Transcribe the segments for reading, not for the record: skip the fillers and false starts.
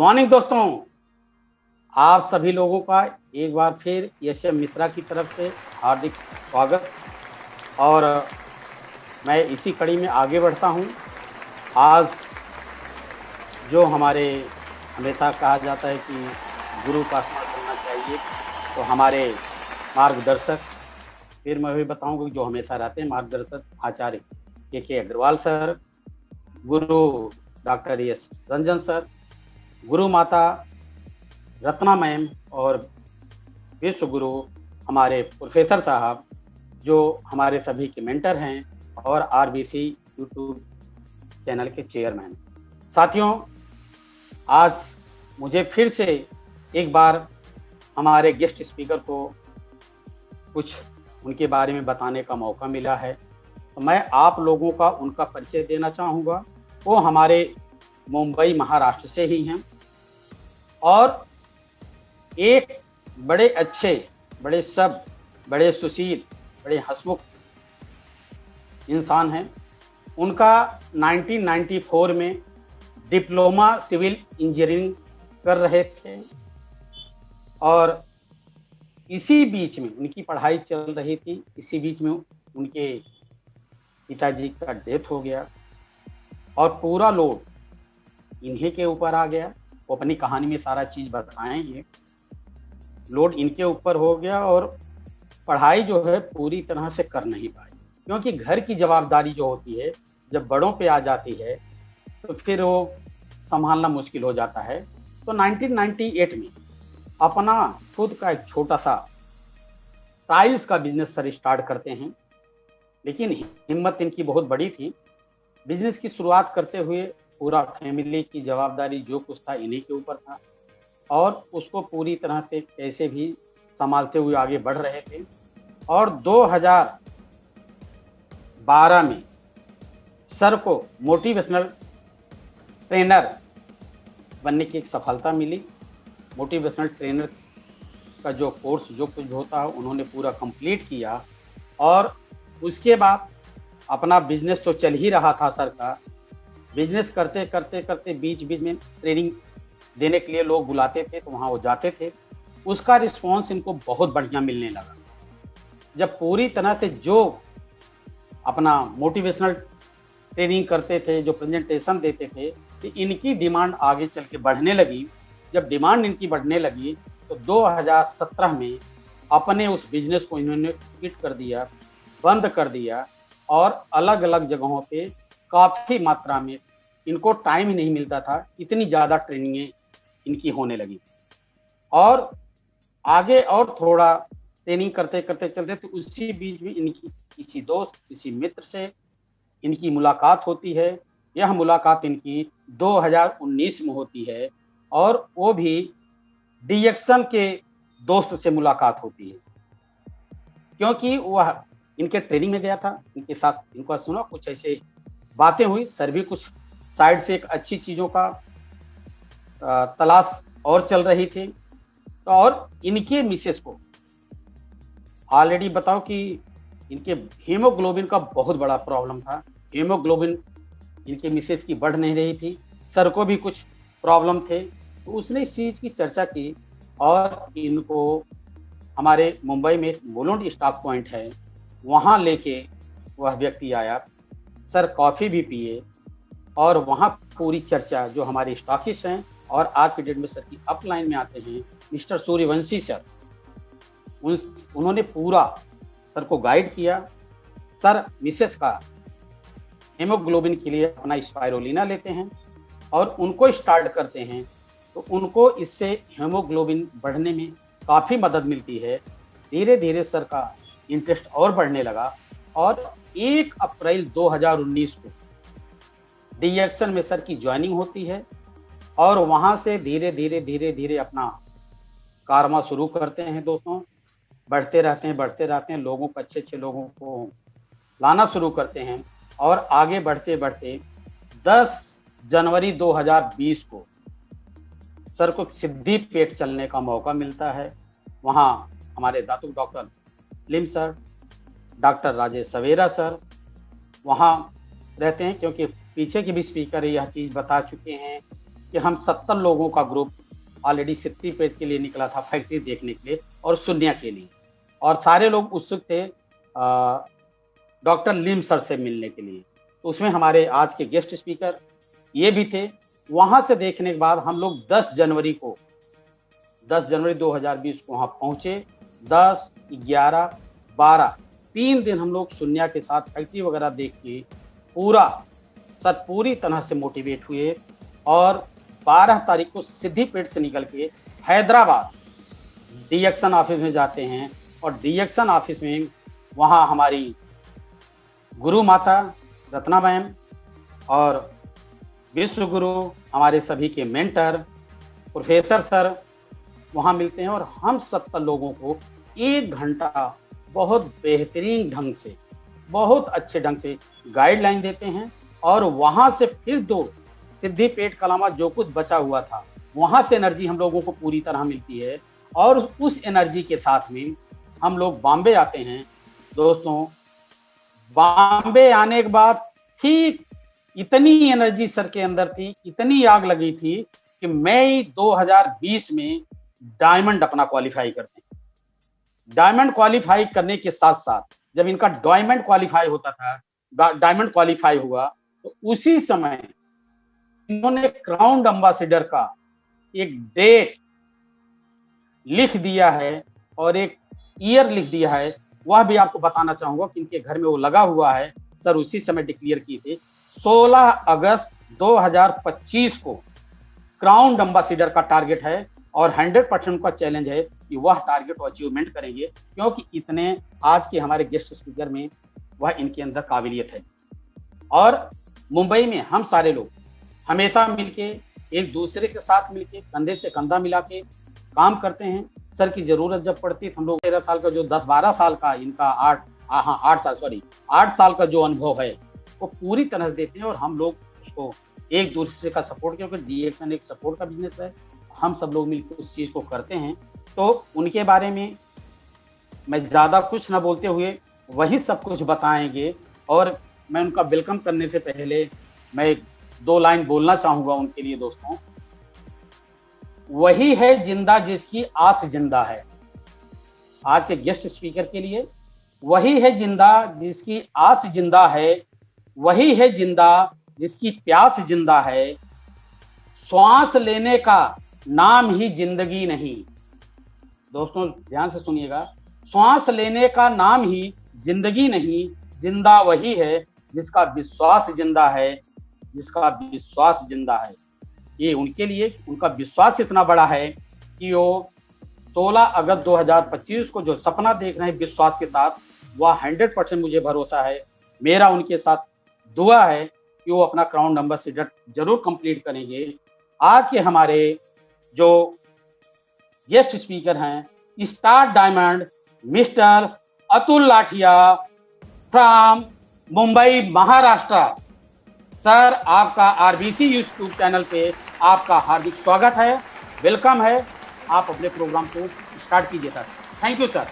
Morning दोस्तों। आप सभी लोगों का एक बार फिर यश मिश्रा की तरफ से हार्दिक स्वागत। और मैं इसी कड़ी में आगे बढ़ता हूं। आज जो हमारे हमेशा कहा जाता है कि गुरु का स्मरण करना चाहिए, तो हमारे मार्गदर्शक, फिर मैं भी बताऊंगा जो हमेशा रहते हैं मार्गदर्शक आचार्य के अग्रवाल सर, गुरु डॉक्टर एस रंजन सर, गुरु माता रत्ना मैम और विश्व गुरु हमारे प्रोफेसर साहब जो हमारे सभी के मेंटर हैं और आरबीसी यूट्यूब चैनल के चेयरमैन। साथियों, आज मुझे फिर से एक बार हमारे गेस्ट स्पीकर को कुछ उनके बारे में बताने का मौका मिला है, तो मैं आप लोगों का उनका परिचय देना चाहूँगा। वो हमारे मुंबई महाराष्ट्र से ही हैं और एक बड़े अच्छे, बड़े सब, बड़े सुशील, बड़े हंसमुख इंसान हैं। उनका 1994 में डिप्लोमा सिविल इंजीनियरिंग कर रहे थे और इसी बीच में उनकी पढ़ाई चल रही थी। इसी बीच में उनके पिताजी का डेथ हो गया और पूरा लोड इन्हीं के ऊपर आ गया। वो अपनी कहानी में सारा चीज़ बताएंगे। लोड इनके ऊपर हो गया और पढ़ाई जो है पूरी तरह से कर नहीं पाए, क्योंकि घर की जवाबदारी जो होती है जब बड़ों पे आ जाती है तो फिर वो संभालना मुश्किल हो जाता है। तो 1998 में अपना खुद का एक छोटा सा टाइल्स का बिजनेस सर स्टार्ट करते हैं, लेकिन हिम्मत इनकी बहुत बड़ी थी। बिजनेस की शुरुआत करते हुए पूरा फैमिली की जवाबदारी जो कुछ था इन्हीं के ऊपर था और उसको पूरी तरह से कैसे भी संभालते हुए आगे बढ़ रहे थे। और 2012 में सर को मोटिवेशनल ट्रेनर बनने की एक सफलता मिली। मोटिवेशनल ट्रेनर का जो कोर्स जो कुछ होता है उन्होंने पूरा कंप्लीट किया और उसके बाद अपना बिजनेस तो चल ही रहा था सर का। बिजनेस करते करते करते बीच बीच में ट्रेनिंग देने के लिए लोग बुलाते थे तो वहाँ वो जाते थे। उसका रिस्पॉन्स इनको बहुत बढ़िया मिलने लगा। जब पूरी तरह से जो अपना मोटिवेशनल ट्रेनिंग करते थे, जो प्रेजेंटेशन देते थे, तो इनकी डिमांड आगे चल के बढ़ने लगी। जब डिमांड इनकी बढ़ने लगी तो 2017 में अपने उस बिजनेस को इन्होंने क्विट कर दिया, बंद कर दिया और अलग अलग जगहों पे काफ़ी मात्रा में इनको टाइम ही नहीं मिलता था। इतनी ज़्यादा ट्रेनिंगें इनकी होने लगी और आगे और थोड़ा ट्रेनिंग करते करते चलते तो उसी बीच में इनकी किसी दोस्त, किसी मित्र से इनकी मुलाकात होती है। यह मुलाकात इनकी 2019 में होती है और वो भी डिएक्शन के दोस्त से मुलाकात होती है, क्योंकि वह इनके ट्रेनिंग में गया था। इनके साथ इनका सुना, कुछ ऐसे बातें हुई। सर भी कुछ साइड से एक अच्छी चीज़ों का तलाश और चल रही थी। तो और इनके मिसेस को ऑलरेडी बताओ कि इनके हीमोग्लोबिन का बहुत बड़ा प्रॉब्लम था। हीमोग्लोबिन इनके मिसेस की बढ़ नहीं रही थी। सर को भी कुछ प्रॉब्लम थे, तो उसने इस चीज़ की चर्चा की और इनको हमारे मुंबई में मोलुंड स्टॉक पॉइंट है, वहाँ लेके वह व्यक्ति आया। सर कॉफ़ी भी पिए और वहाँ पूरी चर्चा जो हमारे स्टॉकिस्ट हैं और आज की डेट में सर की अपलाइन में आते हैं मिस्टर सूर्यवंशी सर, उन्होंने पूरा सर को गाइड किया। सर मिसेस का हेमोग्लोबिन के लिए अपना स्पाइरोलिना लेते हैं और उनको स्टार्ट करते हैं, तो उनको इससे हेमोग्लोबिन बढ़ने में काफ़ी मदद मिलती है। धीरे धीरे सर का इंटरेस्ट और बढ़ने लगा और 1 अप्रैल 2019 को डिएक्शन में सर की ज्वाइनिंग होती है और वहाँ से धीरे धीरे धीरे धीरे अपना कारवा शुरू करते हैं। दोस्तों, बढ़ते रहते हैं, लोगों को, अच्छे अच्छे लोगों को लाना शुरू करते हैं और आगे बढ़ते बढ़ते 10 जनवरी 2020 को सर को सिद्धि पेट चलने का मौका मिलता है। वहाँ हमारे दातुक डॉक्टर लिम सर, डॉक्टर राजेश सवेरा सर वहाँ रहते हैं, क्योंकि पीछे के भी स्पीकर यह चीज़ बता चुके हैं कि हम 70 लोगों का ग्रुप ऑलरेडी सिद्दीपेट के लिए निकला था, फैक्ट्री देखने के लिए और शून्य के लिए, और सारे लोग उत्सुक थे डॉक्टर लीम सर से मिलने के लिए। तो उसमें हमारे आज के गेस्ट स्पीकर ये भी थे। वहाँ से देखने के बाद हम लोग 10 जनवरी 2020 को वहाँ पहुँचे। 10, 11, 12 3 दिन हम लोग शून्य के साथ फैक्ट्री वगैरह देख के पूरी तरह से मोटिवेट हुए, और 12 तारीख को सिद्दीपेट से निकल के हैदराबाद डीएक्शन ऑफिस में जाते हैं, और डीएक्शन ऑफिस में वहाँ हमारी गुरु माता रत्ना मैम और विश्व गुरु हमारे सभी के मेंटर प्रोफेसर सर वहाँ मिलते हैं, और हम 70 लोगों को 1 घंटा बहुत बेहतरीन ढंग से, बहुत अच्छे ढंग से गाइडलाइन देते हैं। और वहाँ से फिर 2 सिद्दीपेट कलामा जो कुछ बचा हुआ था, वहाँ से एनर्जी हम लोगों को पूरी तरह मिलती है, और उस एनर्जी के साथ में हम लोग बॉम्बे आते हैं। दोस्तों, बॉम्बे आने के बाद ठीक इतनी एनर्जी सर के अंदर थी, इतनी आग लगी थी कि मई 2020 में डायमंड अपना क्वालिफाई करते हैं। डायमंड क्वालिफाई करने के साथ साथ जब इनका डायमंड क्वालिफाई होता था, डायमंड क्वालिफाई हुआ, तो उसी समय इन्होंने क्राउन एम्बेसडर का एक डेट लिख दिया है और एक ईयर लिख दिया है। वह भी आपको बताना चाहूंगा कि इनके घर में वो लगा हुआ है। सर उसी समय डिक्लेयर किए थे 16 अगस्त 2025 को क्राउन एम्बेसडर का टारगेट है, और 100% का चैलेंज है कि वह टारगेट को अचीवमेंट करेंगे, क्योंकि इतने आज के हमारे गेस्ट स्पीकर में वह इनके अंदर काबिलियत है। और मुंबई में हम सारे लोग हमेशा मिलके, एक दूसरे के साथ मिलके, कंधे से कंधा मिला के काम करते हैं। सर की जरूरत जब पड़ती है, हम लोग 13 साल का जो 10-12 साल का इनका 8 साल का जो अनुभव है वो पूरी तरह से देते हैं, और हम लोग उसको एक दूसरे का सपोर्ट, क्योंकि डीएक्शन एक सपोर्ट का बिजनेस है, हम सब लोग मिलकर उस चीज़ को करते हैं। तो उनके बारे में मैं ज़्यादा कुछ ना बोलते हुए वही सब कुछ बताएंगे, और मैं उनका वेलकम करने से पहले मैं 2 लाइन बोलना चाहूँगा उनके लिए। दोस्तों, वही है जिंदा जिसकी आस जिंदा है। आज के गेस्ट स्पीकर के लिए, वही है जिंदा जिसकी आस जिंदा है, वही है जिंदा जिसकी प्यास जिंदा है, श्वास लेने का नाम ही जिंदगी नहीं। दोस्तों ध्यान से सुनिएगा, श्वास लेने का नाम ही जिंदगी नहीं, जिंदा वही है जिसका विश्वास जिंदा है, जिसका विश्वास जिंदा है। ये उनके लिए उनका विश्वास इतना बड़ा है कि वो 16 अगस्त 2025 को जो सपना देख रहे हैं विश्वास के साथ, वह 100% मुझे भरोसा है, मेरा उनके साथ दुआ है कि वो अपना क्राउन एम्बेसडर जरूर कंप्लीट करेंगे। आज के हमारे जो गेस्ट स्पीकर हैं, star diamond mister Atul लाठिया from Mumbai Maharashtra. Sir, आपका आरबीसी यूट्यूब चैनल पे आपका हार्दिक स्वागत है, वेलकम है। आप अपने प्रोग्राम को स्टार्ट कीजिए सर। Thank you sir.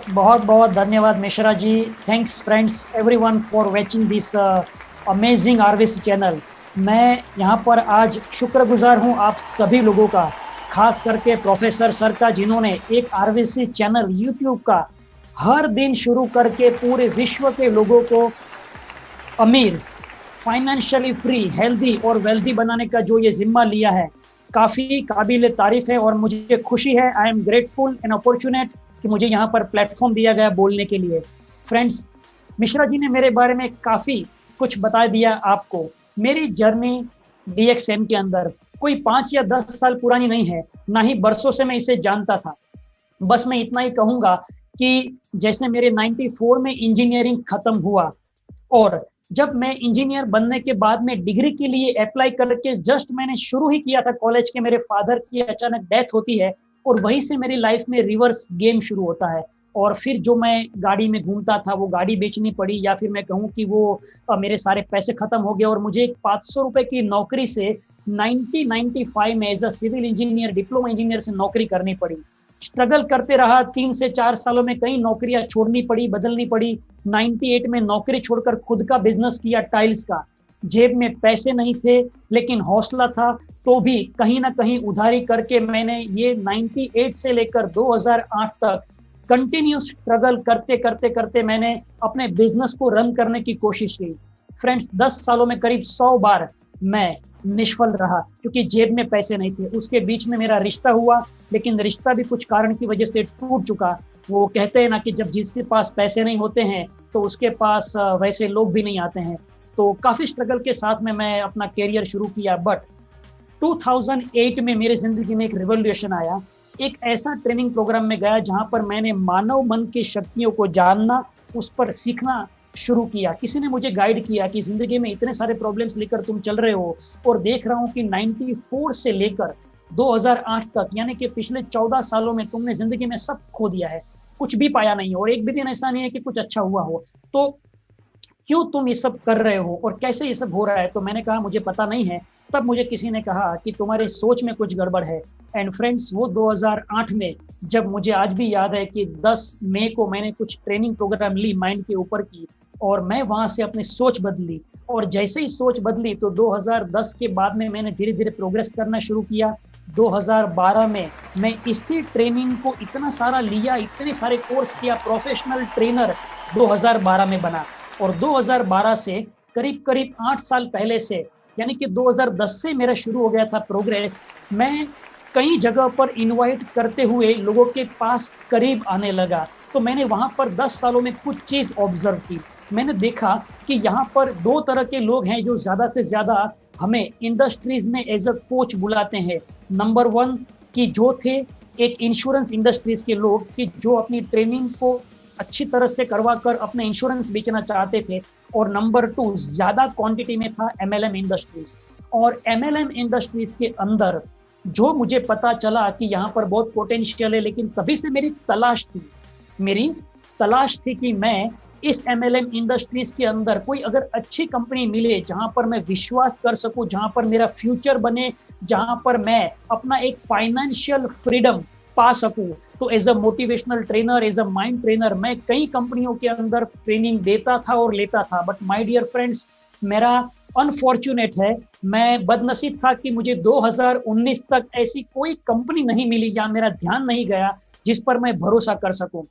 बहुत बहुत धन्यवाद Mishra ji. Thanks friends everyone for watching this amazing RBC channel. मैं यहाँ पर आज शुक्रगुजार हूँ आप सभी लोगों का, खास करके प्रोफेसर सर का, जिन्होंने एक आरबीसी चैनल यूट्यूब का हर दिन शुरू करके पूरे विश्व के लोगों को अमीर, फाइनेंशियली फ्री, हेल्दी और वेल्दी बनाने का जो ये जिम्मा लिया है, काफ़ी काबिल तारीफ है। और मुझे खुशी है, आई एम ग्रेटफुल एंड अपॉर्चुनेट कि मुझे यहाँ पर प्लेटफॉर्म दिया गया बोलने के लिए। फ्रेंड्स, मिश्रा जी ने मेरे बारे में काफ़ी कुछ बता दिया आपको। मेरी जर्नी डीएक्सएम के अंदर कोई 5 या 10 साल पुरानी नहीं है, ना ही बरसों से मैं इसे जानता था। बस मैं इतना ही कहूँगा कि जैसे मेरे 94 में इंजीनियरिंग ख़त्म हुआ, और जब मैं इंजीनियर बनने के बाद में डिग्री के लिए अप्लाई करके जस्ट मैंने शुरू ही किया था कॉलेज के, मेरे फादर की अचानक डेथ होती है, और वहीं से मेरी लाइफ में रिवर्स गेम शुरू होता है। और फिर जो मैं गाड़ी में घूमता था वो गाड़ी बेचनी पड़ी, या फिर मैं कहूँ कि वो मेरे सारे पैसे खत्म हो गए, और मुझे 500 रुपये की नौकरी से 1995 में as a civil engineer, diploma engineer से नौकरी करनी पड़ी। स्ट्रगल करते रहा, 3 से 4 सालों में कई नौकरियां छोड़नी पड़ी, बदलनी पड़ी। 98 में नौकरी छोड़कर खुद का बिजनेस किया टाइल्स का। जेब में पैसे नहीं थे लेकिन हौसला था, तो भी कहीं ना कहीं उधारी करके मैंने ये 98 से लेकर 2008 तक कंटिन्यूस स्ट्रगल करते करते करते मैंने अपने बिजनेस को रन करने की कोशिश की। फ्रेंड्स, 10 सालों में करीब 100 बार मैं निष्फल रहा क्योंकि जेब में पैसे नहीं थे। उसके बीच में मेरा रिश्ता हुआ, लेकिन रिश्ता भी कुछ कारण की वजह से टूट चुका। वो कहते हैं ना कि जब जिसके पास पैसे नहीं होते हैं तो उसके पास वैसे लोग भी नहीं आते हैं। तो काफ़ी स्ट्रगल के साथ में मैं अपना करियर शुरू किया, बट 2008 में मेरे ज़िंदगी में एक रिवोल्यूशन आया। एक ऐसा ट्रेनिंग प्रोग्राम में गया जहां पर मैंने मानव मन की शक्तियों को जानना, उस पर सीखना शुरू किया। किसी ने मुझे गाइड किया कि ज़िंदगी में इतने सारे प्रॉब्लम्स लेकर तुम चल रहे हो और देख रहा हूँ कि 94 से लेकर 2008 तक, यानी कि पिछले 14 सालों में तुमने ज़िंदगी में सब खो दिया है, कुछ भी पाया नहीं हो और एक भी दिन ऐसा नहीं है कि कुछ अच्छा हुआ हो। तो क्यों तुम ये सब कर रहे हो और कैसे ये सब हो रहा है? तो मैंने कहा मुझे पता नहीं है। तब मुझे किसी ने कहा कि तुम्हारी सोच में कुछ गड़बड़ है। एंड फ्रेंड्स, वो 2008 में, जब मुझे आज भी याद है कि 10 मई को मैंने कुछ ट्रेनिंग प्रोग्राम ली माइंड के ऊपर की, और मैं वहां से अपनी सोच बदली। और जैसे ही सोच बदली तो 2010 के बाद में मैंने धीरे धीरे प्रोग्रेस करना शुरू किया। 2012 में मैं इसी ट्रेनिंग को इतना सारा लिया, इतने सारे कोर्स किया, प्रोफेशनल ट्रेनर 2012 में बना। और 2012 से करीब करीब 8 साल पहले से, यानी कि 2010 से मेरा शुरू हो गया था प्रोग्रेस। मैं कई जगह पर इनवाइट करते हुए लोगों के पास करीब आने लगा। तो मैंने वहां पर 10 सालों में कुछ चीज़ ऑब्जर्व की। मैंने देखा कि यहाँ पर दो तरह के लोग हैं जो ज़्यादा से ज़्यादा हमें इंडस्ट्रीज में एज अ कोच बुलाते हैं। नंबर 1 कि जो थे एक इंश्योरेंस इंडस्ट्रीज के लोग कि जो अपनी ट्रेनिंग को अच्छी तरह से करवा कर अपने इंश्योरेंस बेचना चाहते थे। और नंबर 2 ज़्यादा क्वांटिटी में था एमएलएम इंडस्ट्रीज। और एमएलएम इंडस्ट्रीज के अंदर जो मुझे पता चला कि यहाँ पर बहुत पोटेंशियल है, लेकिन तभी से मेरी तलाश थी कि मैं इस एमएलएम इंडस्ट्रीज के अंदर कोई अगर अच्छी कंपनी मिले जहां पर मैं विश्वास कर सकूं, जहां पर मेरा फ्यूचर बने, जहां पर मैं अपना एक फाइनेंशियल फ्रीडम पा सकूं। तो as a motivational trainer, as a mind trainer, मैं कई कंपनियों के अंदर ट्रेनिंग देता था और लेता था। बट माय डियर फ्रेंड्स, मेरा अनफॉर्चुनेट है, मैं बदनसीब था कि मुझे 2019 तक ऐसी कोई कंपनी नहीं मिली या मेरा ध्यान नहीं गया जिस पर मैं भरोसा कर सकूं।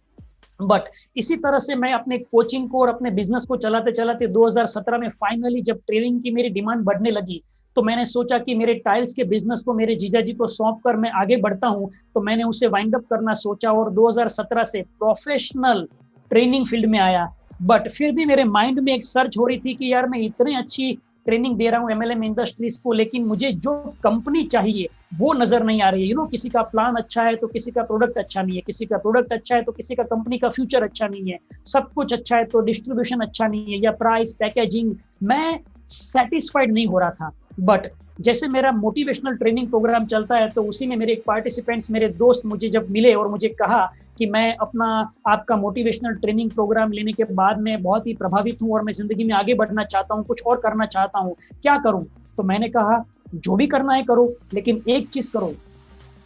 बट इसी तरह से मैं अपने कोचिंग को और अपने बिजनेस को चलाते चलाते 2017 में फाइनली जब ट्रेनिंग की मेरी डिमांड बढ़ने लगी, तो मैंने सोचा कि मेरे टाइल्स के बिजनेस को मेरे जीजा जी को सौंप कर मैं आगे बढ़ता हूं। तो मैंने उसे वाइंड अप करना सोचा और 2017 से प्रोफेशनल ट्रेनिंग फील्ड में आया। बट फिर भी मेरे माइंड में एक सर्च हो रही थी कि यार मैं इतनी अच्छी ट्रेनिंग दे रहा हूँ एमएलएम इंडस्ट्रीज को, लेकिन मुझे जो कंपनी चाहिए वो नजर नहीं आ रही है। किसी का प्लान अच्छा है तो किसी का प्रोडक्ट अच्छा नहीं है, किसी का प्रोडक्ट अच्छा है तो किसी का कंपनी का फ्यूचर अच्छा नहीं है, सब कुछ अच्छा है तो डिस्ट्रीब्यूशन अच्छा नहीं है या प्राइस पैकेजिंग। मैं सेटिस्फाइड नहीं हो रहा था। बट जैसे मेरा मोटिवेशनल ट्रेनिंग प्रोग्राम चलता है तो उसी में मेरे पार्टिसिपेंट्स, मेरे दोस्त मुझे जब मिले और मुझे कहा कि मैं अपना आपका मोटिवेशनल ट्रेनिंग प्रोग्राम लेने के बाद में बहुत ही प्रभावित हूँ और मैं जिंदगी में आगे बढ़ना चाहता हूँ, कुछ और करना चाहता हूँ, क्या करूँ? तो मैंने कहा जो भी करना है करो, लेकिन एक चीज करो,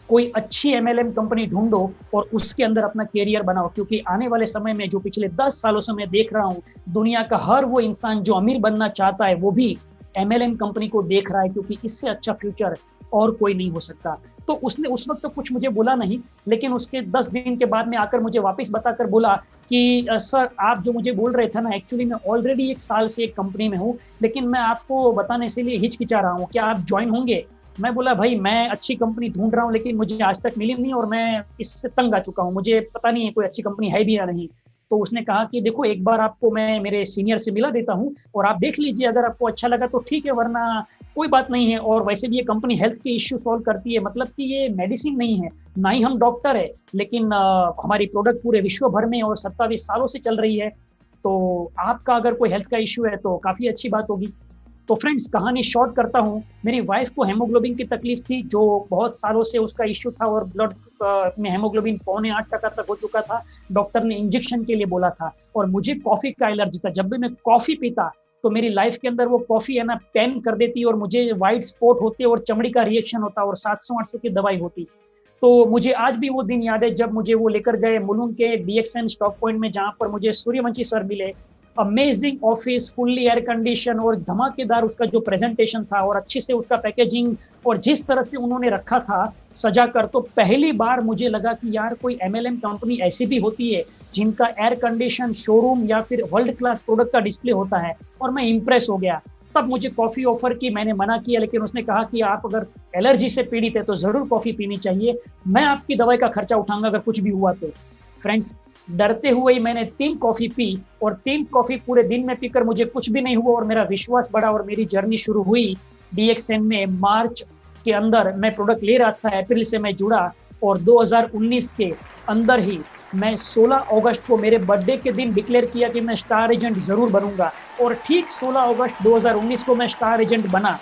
कोई अच्छी एमएलएम कंपनी ढूंढो और उसके अंदर अपना कैरियर बनाओ। क्योंकि आने वाले समय में जो पिछले 10 सालों से मैं देख रहा हूँ, दुनिया का हर वो इंसान जो अमीर बनना चाहता है वो भी एमएलएम कंपनी को देख रहा है, क्योंकि इससे अच्छा फ्यूचर और कोई नहीं हो सकता। तो उसने उस वक्त तो कुछ मुझे बोला नहीं, लेकिन उसके 10 दिन के बाद में आकर मुझे वापस बताकर बोला कि सर आप जो मुझे बोल रहे थे ना, एक्चुअली मैं ऑलरेडी 1 साल से एक कंपनी में हूँ, लेकिन मैं आपको बताने से लिए हिचकिचा रहा हूँ, क्या आप ज्वाइन होंगे? मैं बोला भाई मैं अच्छी कंपनी ढूंढ रहा हूँ लेकिन मुझे आज तक मिली नहीं और मैं इससे तंग आ चुका हूँ, मुझे पता नहीं है कोई अच्छी कंपनी है भी या नहीं। तो उसने कहा कि देखो एक बार आपको मैं मेरे सीनियर से मिला देता हूँ और आप देख लीजिए, अगर आपको अच्छा लगा तो ठीक है, वरना कोई बात नहीं है। और वैसे भी ये कंपनी हेल्थ के इश्यू सॉल्व करती है, मतलब कि ये मेडिसिन नहीं है, ना ही हम डॉक्टर है, लेकिन हमारी प्रोडक्ट पूरे विश्व भर में और 27 सालों से चल रही है। तो आपका अगर कोई हेल्थ का इश्यू है तो काफ़ी अच्छी बात होगी। तो फ्रेंड्स कहानी शॉर्ट करता हूँ, मेरी वाइफ को हेमोग्लोबिन की तकलीफ थी जो बहुत सालों से उसका इश्यू था और ब्लड में हेमोग्लोबिन 7.25% तक हो चुका था। डॉक्टर ने इंजेक्शन के लिए बोला था और मुझे कॉफी का एलर्जी था। जब भी मैं कॉफी पीता तो मेरी लाइफ के अंदर वो कॉफी है ना पेन कर देती और मुझे वाइट स्पॉट होते और चमड़ी का रिएक्शन होता और 700-800 की दवाई होती। तो मुझे आज भी वो दिन याद है जब मुझे वो लेकर गए मुलुंग के डीएक्सएन स्टॉक पॉइंट में, जहाँ पर मुझे सूर्यवंशी सर मिले amazing office, fully air condition और धमाकेदार उसका जो प्रेजेंटेशन था और अच्छी से उसका पैकेजिंग और जिस तरह से उन्होंने रखा था सजा कर, तो पहली बार मुझे लगा कि यार कोई एमएलएम कंपनी ऐसी भी होती है जिनका एयर कंडीशन शोरूम या फिर वर्ल्ड क्लास प्रोडक्ट का डिस्प्ले होता है, और मैं इंप्रेस हो गया। तब मुझे कॉफी ऑफर की, मैंने मना किया, लेकिन उसने कहा कि आप अगर एलर्जी से पीड़ित है तो जरूर कॉफी पीनी चाहिए, मैं आपकी दवाई का खर्चा उठाऊंगा अगर कुछ भी हुआ तो। फ्रेंड्स, डरते हुए ही मैंने 3 कॉफी पी और 3 कॉफी पूरे दिन में पीकर मुझे कुछ भी नहीं हुआ और मेरा विश्वास बढ़ा और मेरी जर्नी शुरू हुई डीएक्सएन में। मार्च के अंदर मैं प्रोडक्ट ले रहा था, अप्रैल से मैं जुड़ा और 2019 के अंदर ही मैं 16 अगस्त को मेरे बर्थडे के दिन डिक्लेयर किया कि मैं स्टार एजेंट जरूर बनूंगा, और ठीक 16 अगस्त 2019 को मैं स्टार एजेंट बना।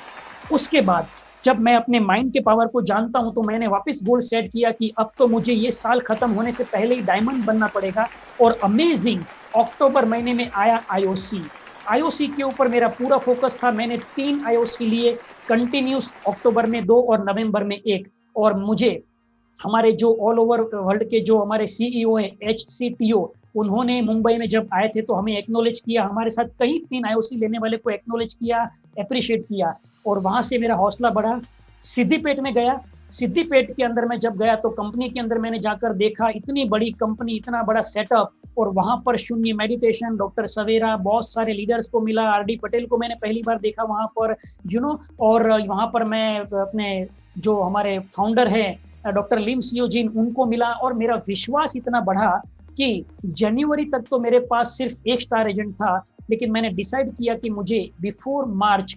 उसके बाद जब मैं अपने माइंड के पावर को जानता हूं तो मैंने वापस गोल सेट किया कि अब तो मुझे ये साल खत्म होने से पहले ही डायमंड बनना पड़ेगा, और अमेजिंग अक्टूबर महीने में आया आईओसी के ऊपर मेरा पूरा फोकस था। मैंने 3 आईओसी लिए कंटिन्यूस, अक्टूबर में 2 और नवंबर में 1। और मुझे हमारे जो ऑल ओवर वर्ल्ड के जो हमारे सीईओ हैं, HCTO, उन्होंने मुंबई में जब आए थे तो हमें एक्नोलेज किया, हमारे साथ कई 3 आईओसी लेने वाले को एक्नोलेज किया, अप्रिशिएट किया, और वहां से मेरा हौसला बढ़ा। सिद्दीपेट में गया, सिद्दीपेट के अंदर मैं जब गया तो कंपनी के अंदर मैंने जाकर देखा इतनी बड़ी कंपनी, इतना बड़ा सेटअप, और वहां पर शून्य मेडिटेशन, डॉक्टर सवेरा, बहुत सारे लीडर्स को मिला, RD पटेल को मैंने पहली बार देखा वहां पर, और वहां पर मैं अपने जो हमारे फाउंडर है डॉक्टर लिम सियोजिन, उनको मिला, और मेरा विश्वास इतना बढ़ा कि जनवरी तक तो मेरे पास सिर्फ 1 स्टार एजेंट था, लेकिन मैंने डिसाइड किया कि मुझे बिफोर मार्च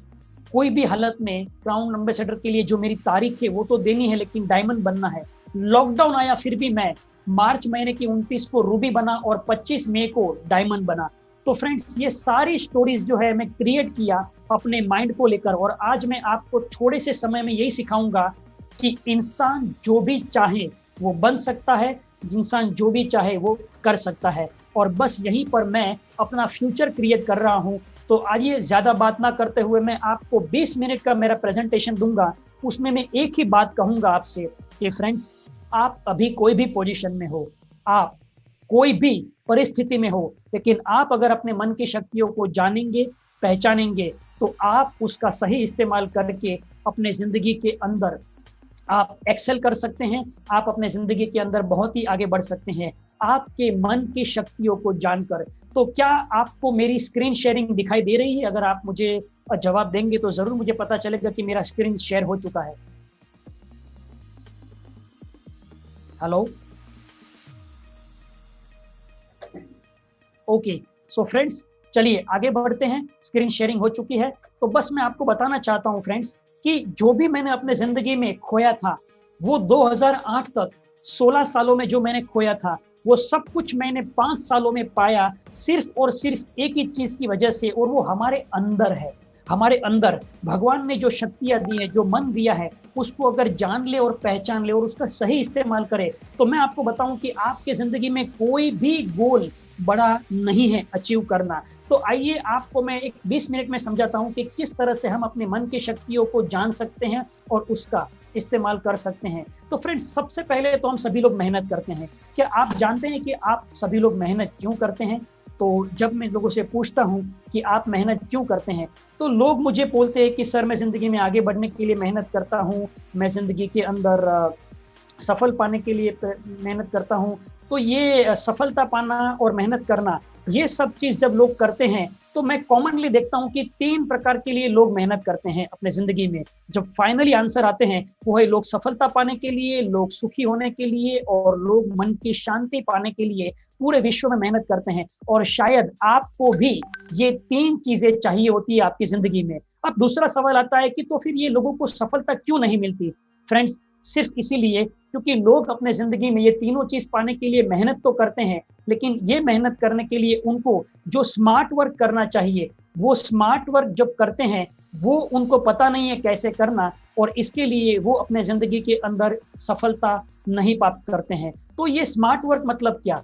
कोई भी हालत में क्राउन एम्बेसडर के लिए जो मेरी तारीख है वो तो देनी है, लेकिन डायमंड बनना है। लॉकडाउन आया फिर भी मैं मार्च महीने की 29 को रूबी बना और 25 मई को डायमंड बना। तो फ्रेंड्स, ये सारी स्टोरीज जो है मैं क्रिएट किया अपने माइंड को लेकर, और आज मैं आपको थोड़े से समय में यही सिखाऊंगा कि इंसान जो भी चाहे वो बन सकता है, इंसान जो भी चाहे वो कर सकता है, और बस यहीं पर मैं अपना फ्यूचर क्रिएट कर रहा हूं। तो आइए ज्यादा बात ना करते हुए मैं आपको 20 मिनट का मेरा प्रेजेंटेशन दूंगा, उसमें मैं एक ही बात कहूंगा आपसे कि फ्रेंड्स, आप अभी कोई भी पोजीशन में हो, आप कोई भी परिस्थिति में हो, लेकिन आप अगर अपने मन की शक्तियों को जानेंगे, पहचानेंगे, तो आप उसका सही इस्तेमाल करके अपने जिंदगी के अंदर आप एक्सेल कर सकते हैं, आप अपने जिंदगी के अंदर बहुत ही आगे बढ़ सकते हैं आपके मन की शक्तियों को जानकर। तो क्या आपको मेरी स्क्रीन शेयरिंग दिखाई दे रही है? अगर आप मुझे जवाब देंगे तो जरूर मुझे पता चलेगा कि मेरा स्क्रीन शेयर हो चुका है। Hello, okay. सो फ्रेंड्स, चलिए आगे बढ़ते हैं। स्क्रीन शेयरिंग हो चुकी है, तो बस मैं आपको बताना चाहता हूं फ्रेंड्स कि जो भी मैंने अपने जिंदगी में खोया था वो 2008 तक 16 सालों में जो मैंने खोया था वो सब कुछ मैंने 5 सालों में पाया, सिर्फ और सिर्फ एक ही चीज की वजह से, और वो हमारे अंदर है। हमारे अंदर भगवान ने जो शक्तियां दी है, जो मन दिया है, उसको अगर जान ले और पहचान ले और उसका सही इस्तेमाल करे, तो मैं आपको बताऊं कि आपके जिंदगी में कोई भी गोल बड़ा नहीं है अचीव करना। तो आइए आपको मैं एक 20 मिनट में समझाता हूं कि किस तरह से हम अपने मन की शक्तियों को जान सकते हैं और उसका इस्तेमाल कर सकते हैं। तो फ्रेंड्स, सबसे पहले तो हम सभी लोग मेहनत करते हैं। क्या आप जानते हैं कि आप सभी लोग मेहनत क्यों करते हैं? तो जब मैं लोगों से पूछता हूं कि आप मेहनत क्यों करते हैं, तो लोग मुझे बोलते हैं कि सर, मैं जिंदगी में आगे बढ़ने के लिए मेहनत करता हूं, मैं जिंदगी के अंदर सफल पाने के लिए मेहनत करता हूं। तो ये सफलता पाना और मेहनत करना, ये सब चीज जब लोग करते हैं तो मैं कॉमनली देखता हूं कि 3 प्रकार के लिए लोग मेहनत करते हैं अपने जिंदगी में। जब फाइनली आंसर आते हैं वो है लोग सफलता पाने के लिए, लोग सुखी होने के लिए, और लोग मन की शांति पाने के लिए पूरे विश्व में मेहनत करते हैं। और शायद आपको भी ये 3 चीजें चाहिए होती है आपकी जिंदगी में। अब दूसरा सवाल आता है कि तो फिर ये लोगों को सफलता क्यों नहीं मिलती? फ्रेंड्स, सिर्फ इसीलिए क्योंकि लोग अपने जिंदगी में ये तीनों चीज पाने के लिए मेहनत तो करते हैं, लेकिन ये मेहनत करने के लिए उनको जो स्मार्ट वर्क करना चाहिए, वो स्मार्ट वर्क जब करते हैं वो उनको पता नहीं है कैसे करना, और इसके लिए वो अपने जिंदगी के अंदर सफलता नहीं प्राप्त करते हैं। तो ये स्मार्ट वर्क मतलब क्या?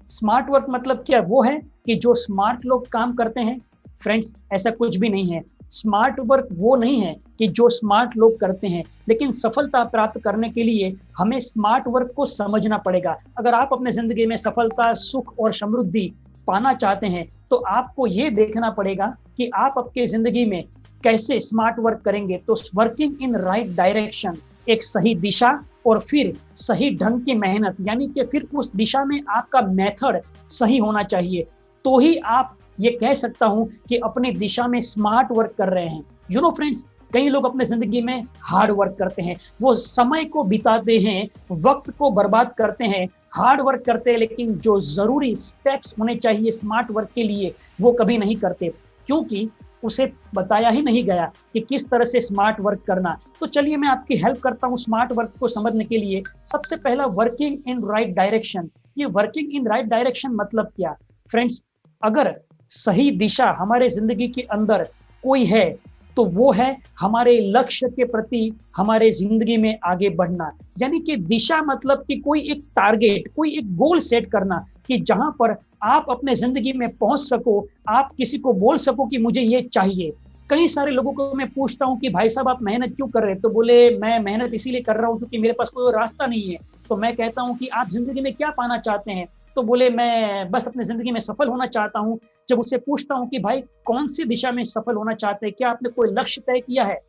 स्मार्ट वर्क मतलब क्या? वो है कि जो स्मार्ट लोग काम करते हैं। फ्रेंड्स, ऐसा कुछ भी नहीं है। स्मार्ट वर्क वो नहीं है कि जो स्मार्ट लोग करते हैं, लेकिन सफलता प्राप्त करने के लिए हमें स्मार्ट वर्क को समझना पड़ेगा। अगर आप अपने जिंदगी में सफलता, सुख और समृद्धि पाना चाहते हैं तो आपको ये देखना पड़ेगा कि आप अपनी जिंदगी में कैसे स्मार्ट वर्क करेंगे। तो वर्किंग इन राइट डायरेक्शन, एक सही दिशा और फिर सही ढंग की मेहनत, यानी कि फिर उस दिशा में आपका मेथड सही होना चाहिए, तो ही आप ये कह सकता हूं कि अपनी दिशा में स्मार्ट वर्क कर रहे हैं। यू नो फ्रेंड्स, कई लोग अपने जिंदगी में हार्ड वर्क करते हैं, वो समय को बिताते हैं, वक्त को बर्बाद करते हैं, हार्ड वर्क करते हैं, लेकिन जो जरूरी स्टेप्स होने चाहिए स्मार्ट वर्क के लिए वो कभी नहीं करते, क्योंकि उसे बताया ही नहीं गया कि किस तरह से स्मार्ट वर्क करना। तो चलिए मैं आपकी हेल्प करता हूँ स्मार्ट वर्क को समझने के लिए। सबसे पहला, वर्किंग इन राइट डायरेक्शन। ये वर्किंग इन राइट डायरेक्शन मतलब क्या फ्रेंड्स? अगर सही दिशा हमारे जिंदगी के अंदर कोई है तो वो है हमारे लक्ष्य के प्रति हमारे जिंदगी में आगे बढ़ना। यानी कि दिशा मतलब कि कोई एक टारगेट, कोई एक गोल सेट करना कि जहां पर आप अपने जिंदगी में पहुंच सको, आप किसी को बोल सको कि मुझे ये चाहिए। कई सारे लोगों को मैं पूछता हूं कि भाई साहब आप मेहनत क्यों कर रहे हैं, तो बोले मैं मेहनत इसीलिए कर रहा हूं क्योंकि मेरे पास कोई रास्ता नहीं है। तो मैं कहता हूं कि आप जिंदगी में क्या पाना चाहते हैं, तो बोले मैं बस अपनी जिंदगी में सफल होना चाहता हूं। जब उससे पूछता हूं कि भाई कौन सी दिशा में सफल होना चाहते हैं, क्या आपने कोई लक्ष्य तय किया है,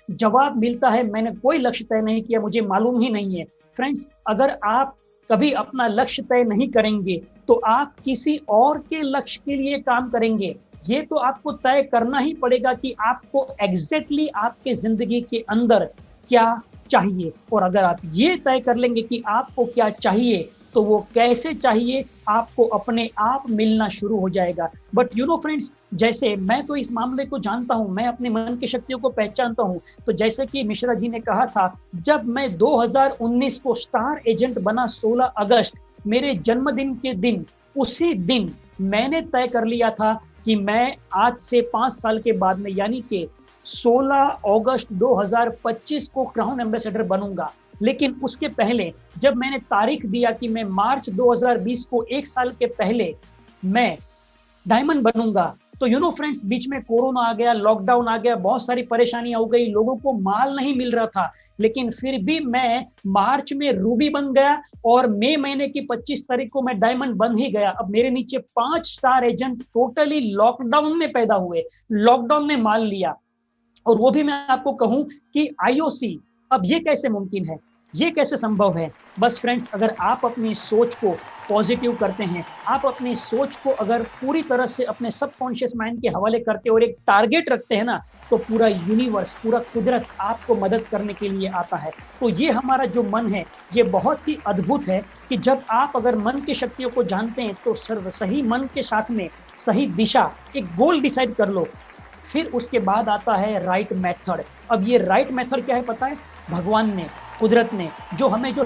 जवाब मिलता है मैंने कोई लक्ष्य तय नहीं किया, मुझे मालूम ही नहीं है। फ्रेंड्स, अगर आप कभी अपना लक्ष्य तय नहीं करेंगे तो आप किसी और के लक्ष्य के लिए काम करेंगे। ये तो आपको तय करना ही पड़ेगा कि आपको एग्जैक्टली आपके जिंदगी के अंदर क्या चाहिए। और अगर आप ये तय कर लेंगे कि आपको क्या चाहिए तो वो कैसे चाहिए आपको अपने आप मिलना शुरू हो जाएगा। बट यू नो फ्रेंड्स, जैसे मैं तो इस मामले को जानता हूं, मैं अपने मन की शक्तियों को पहचानता हूं। तो जैसे कि मिश्रा जी ने कहा था, जब मैं 2019 को स्टार एजेंट बना 16 अगस्त मेरे जन्मदिन के दिन, उसी दिन मैंने तय कर लिया था कि मैं आज से 5 साल के बाद में यानी कि 16 अगस्त 2025 को क्राउन एम्बेसडर बनूंगा। लेकिन उसके पहले जब मैंने तारीख दिया कि मैं मार्च 2020 को 1 साल के पहले मैं डायमंड बनूंगा, तो यू नो फ्रेंड्स बीच में कोरोना आ गया, लॉकडाउन आ गया, बहुत सारी परेशानियां हो गई, लोगों को माल नहीं मिल रहा था। लेकिन फिर भी मैं मार्च में रूबी बन गया और मई महीने की 25 तारीख को मैं डायमंड बन ही गया। अब मेरे नीचे 5 स्टार एजेंट टोटली लॉकडाउन में पैदा हुए, लॉकडाउन में माल लिया। और वो भी मैं आपको कहूं कि आईओसी, अब ये कैसे मुमकिन है, ये कैसे संभव है? बस फ्रेंड्स, अगर आप अपनी सोच को पॉजिटिव करते हैं, आप अपनी सोच को अगर पूरी तरह से अपने सबकॉन्शियस माइंड के हवाले करते और एक टारगेट रखते हैं ना, तो पूरा यूनिवर्स, पूरा कुदरत आपको मदद करने के लिए आता है। तो ये हमारा जो मन है ये बहुत ही अद्भुत है कि जब आप अगर मन की शक्तियों को जानते हैं तो सर्व सही मन के साथ में सही दिशा, एक गोल डिसाइड कर लो। फिर उसके बाद आता है राइट मेथड। अब ये राइट मेथड क्या है पता है? भगवान ने, कुदरत ने जो हमें जो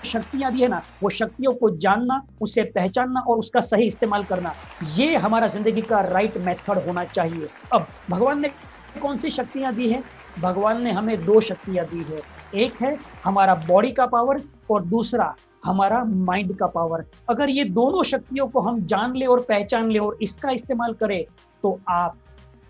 शक्तियां दी है ना, वो शक्तियों को जानना, उसे पहचानना और उसका सही इस्तेमाल करना, ये हमारा जिंदगी का राइट मेथड होना चाहिए। अब भगवान ने कौन सी शक्तियां दी है? भगवान ने हमें 2 शक्तियां दी है। एक है हमारा बॉडी का पावर और दूसरा हमारा माइंड का पावर। अगर ये दोनों शक्तियों को हम जान ले और पहचान ले और इसका इस्तेमाल करें तो आप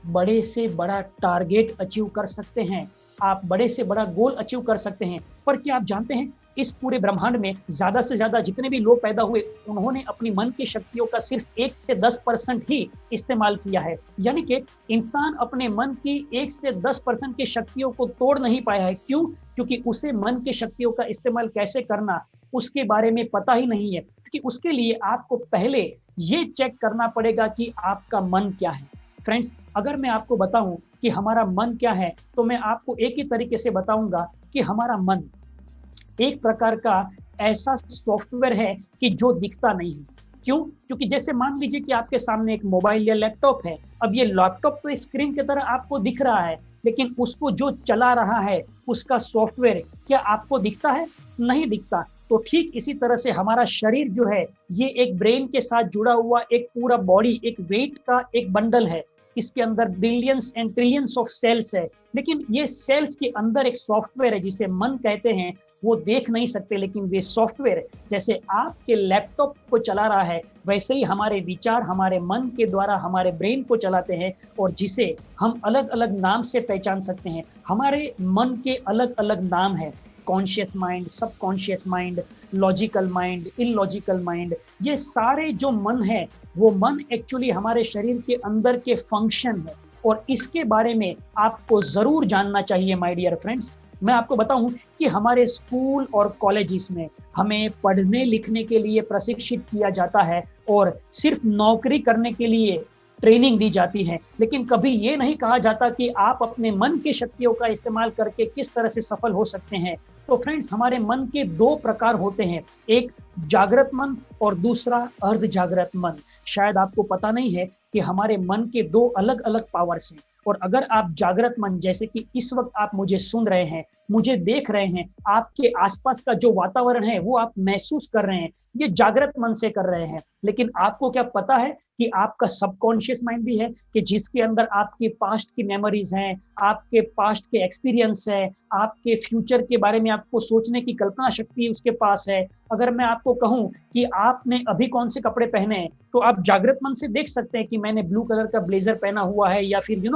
बड़े से बड़ा टारगेट अचीव कर सकते हैं, आप बड़े से बड़ा गोल अचीव कर सकते हैं। पर क्या आप जानते हैं, इस पूरे ब्रह्मांड में ज्यादा से ज्यादा जितने भी लोग पैदा हुए उन्होंने अपनी मन की शक्तियों का सिर्फ 1 से 10% ही इस्तेमाल किया है। यानी कि इंसान अपने मन की 1 से 10% की शक्तियों को तोड़ नहीं पाया है। क्यों? क्योंकि उसे मन की शक्तियों का इस्तेमाल कैसे करना उसके बारे में पता ही नहीं है। क्योंकि उसके लिए आपको पहले ये चेक करना पड़ेगा कि आपका मन क्या है। फ्रेंड्स, अगर मैं आपको बताऊं कि हमारा मन क्या है तो मैं आपको एक ही तरीके से बताऊंगा कि हमारा मन एक प्रकार का ऐसा सॉफ्टवेयर है कि जो दिखता नहीं है। क्यों? क्योंकि जैसे मान लीजिए कि आपके सामने एक मोबाइल या लैपटॉप है। अब ये लैपटॉप तो एक स्क्रीन की तरह आपको दिख रहा है, लेकिन उसको जो चला रहा है उसका सॉफ्टवेयर क्या आपको दिखता है? नहीं दिखता। तो ठीक इसी तरह से हमारा शरीर जो है ये एक ब्रेन के साथ जुड़ा हुआ एक पूरा बॉडी, एक वेट का एक बंडल है। इसके अंदर billions and trillions of cells है, लेकिन ये सेल्स के अंदर एक सॉफ्टवेयर है जिसे मन कहते हैं। वो देख नहीं सकते, लेकिन वे सॉफ्टवेयर जैसे आपके लैपटॉप को चला रहा है वैसे ही हमारे विचार हमारे मन के द्वारा हमारे ब्रेन को चलाते हैं, और जिसे हम अलग अलग नाम से पहचान सकते हैं। हमारे मन के अलग अलग नाम है, conscious mind, subconscious mind, logical mind, illogical mind, ये सारे जो मन है वो मन एक्चुअली हमारे शरीर के अंदर के फंक्शन है और इसके बारे में आपको जरूर जानना चाहिए माय डियर फ्रेंड्स। मैं आपको बताऊं कि हमारे स्कूल और कॉलेजेस में हमें पढ़ने लिखने के लिए प्रशिक्षित किया जाता है और सिर्फ नौकरी करने के लिए ट्रेनिंग दी जाती है, लेकिन कभी ये नहीं कहा जाता कि आप अपने मन की शक्तियों का इस्तेमाल करके किस तरह से सफल हो सकते हैं। तो फ्रेंड्स, हमारे मन के दो प्रकार होते हैं, एक जागृत मन और दूसरा अर्ध जागृत मन। शायद आपको पता नहीं है कि हमारे मन के दो अलग अलग पावर्स हैं और अगर आप जागृत मन, जैसे कि इस वक्त आप मुझे सुन रहे हैं, मुझे देख रहे हैं, आपके आसपास का जो वातावरण है वो आप महसूस कर रहे हैं, ये जागृत मन से कर रहे हैं। लेकिन आपको क्या पता है कि आपका सबकॉन्शियस माइंड भी है, कि जिसके अंदर आपके पास्ट की मेमोरीज हैं, आपके पास्ट के एक्सपीरियंस है, आपके फ्यूचर के बारे में आपको सोचने की कल्पना शक्ति उसके पास है। अगर मैं आपको कहूं कि आपने अभी कौन से कपड़े पहने हैं, तो आप जागृत मन से देख सकते हैं कि मैंने ब्लू कलर का ब्लेजर पहना हुआ है या फिर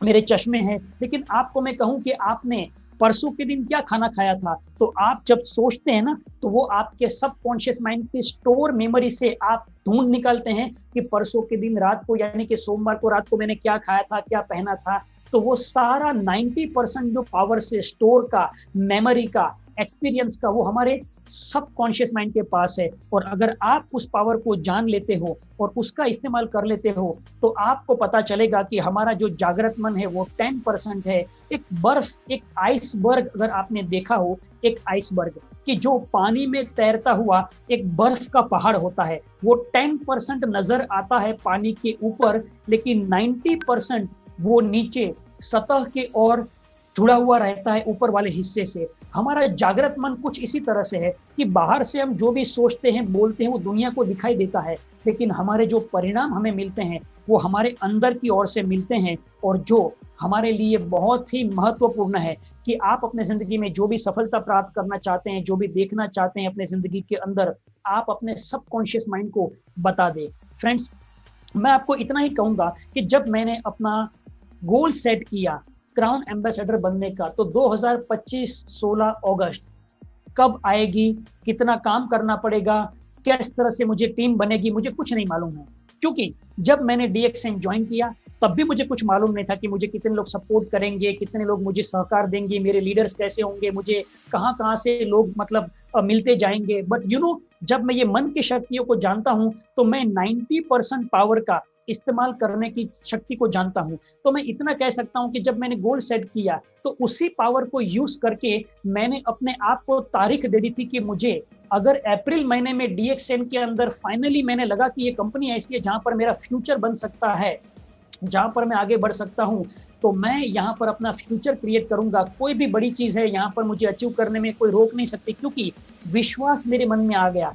मेरे चश्मे हैं। लेकिन आपको मैं कहूं कि आपने परसों के दिन क्या खाना खाया था, तो आप जब सोचते हैं ना, तो वो आपके सबकॉन्शियस माइंड की स्टोर मेमोरी से आप ढूंढ निकालते हैं कि परसों के दिन रात को, यानी कि सोमवार को रात को मैंने क्या खाया था, क्या पहना था। तो वो सारा 90% जो पावर से स्टोर का, मेमोरी का, एक्सपीरियंस का, वो हमारे सबकॉन्शियस माइंड के पास है। और अगर आप उस पावर को जान लेते हो और उसका इस्तेमाल कर लेते हो, तो आपको पता चलेगा कि हमारा जो जागृत मन है वो 10% है। एक बर्फ, एक आइसबर्ग, अगर आपने देखा हो, एक आइसबर्ग कि जो पानी में तैरता हुआ एक बर्फ का पहाड़ होता है, वो 10% नजर आता है पानी के ऊपर, लेकिन 90% वो नीचे सतह के और जुड़ा हुआ रहता है ऊपर वाले हिस्से से। हमारा जागृत मन कुछ इसी तरह से है कि बाहर से हम जो भी सोचते हैं, बोलते हैं, वो दुनिया को दिखाई देता है, लेकिन हमारे जो परिणाम हमें मिलते हैं वो हमारे अंदर की ओर से मिलते हैं। और जो हमारे लिए बहुत ही महत्वपूर्ण है कि आप अपने जिंदगी में जो भी सफलता प्राप्त करना चाहते हैं, जो भी देखना चाहते हैं अपने जिंदगी के अंदर, आप अपने सबकॉन्शियस माइंड को बता दें। फ्रेंड्स, मैं आपको इतना ही कहूंगा कि जब मैंने अपना गोल सेट किया क्राउन एम्बेसडर बनने का, तो 2025 16 अगस्त कब आएगी, कितना काम करना पड़ेगा, किस तरह से मुझे टीम बनेगी, मुझे कुछ नहीं मालूम है। क्योंकि जब मैंने DXN ज्वाइन किया तब भी मुझे कुछ मालूम नहीं था कि मुझे कितने लोग सपोर्ट करेंगे, कितने लोग मुझे सहकार देंगे, मेरे लीडर्स कैसे होंगे, मुझे कहाँ कहाँ से लोग मतलब मिलते जाएंगे। बट जब मैं ये मन की शक्तियों को जानता हूँ, तो मैं 90% पावर का इस्तेमाल करने की शक्ति को जानता हूं। तो मैं इतना कह सकता हूं कि जब मैंने गोल सेट किया, तो उसी पावर को यूज करके मैंने अपने आप को तारीख दे दी थी कि मुझे अगर अप्रैल महीने में DXN के अंदर फाइनली मैंने लगा कि ये कंपनी ऐसी है जहां पर मेरा फ्यूचर बन सकता है, जहां पर मैं आगे बढ़ सकता हूं, तो मैं यहाँ पर अपना फ्यूचर क्रिएट करूंगा। कोई भी बड़ी चीज है यहाँ पर मुझे अचीव करने में कोई रोक नहीं सकती, क्योंकि विश्वास मेरे मन में आ गया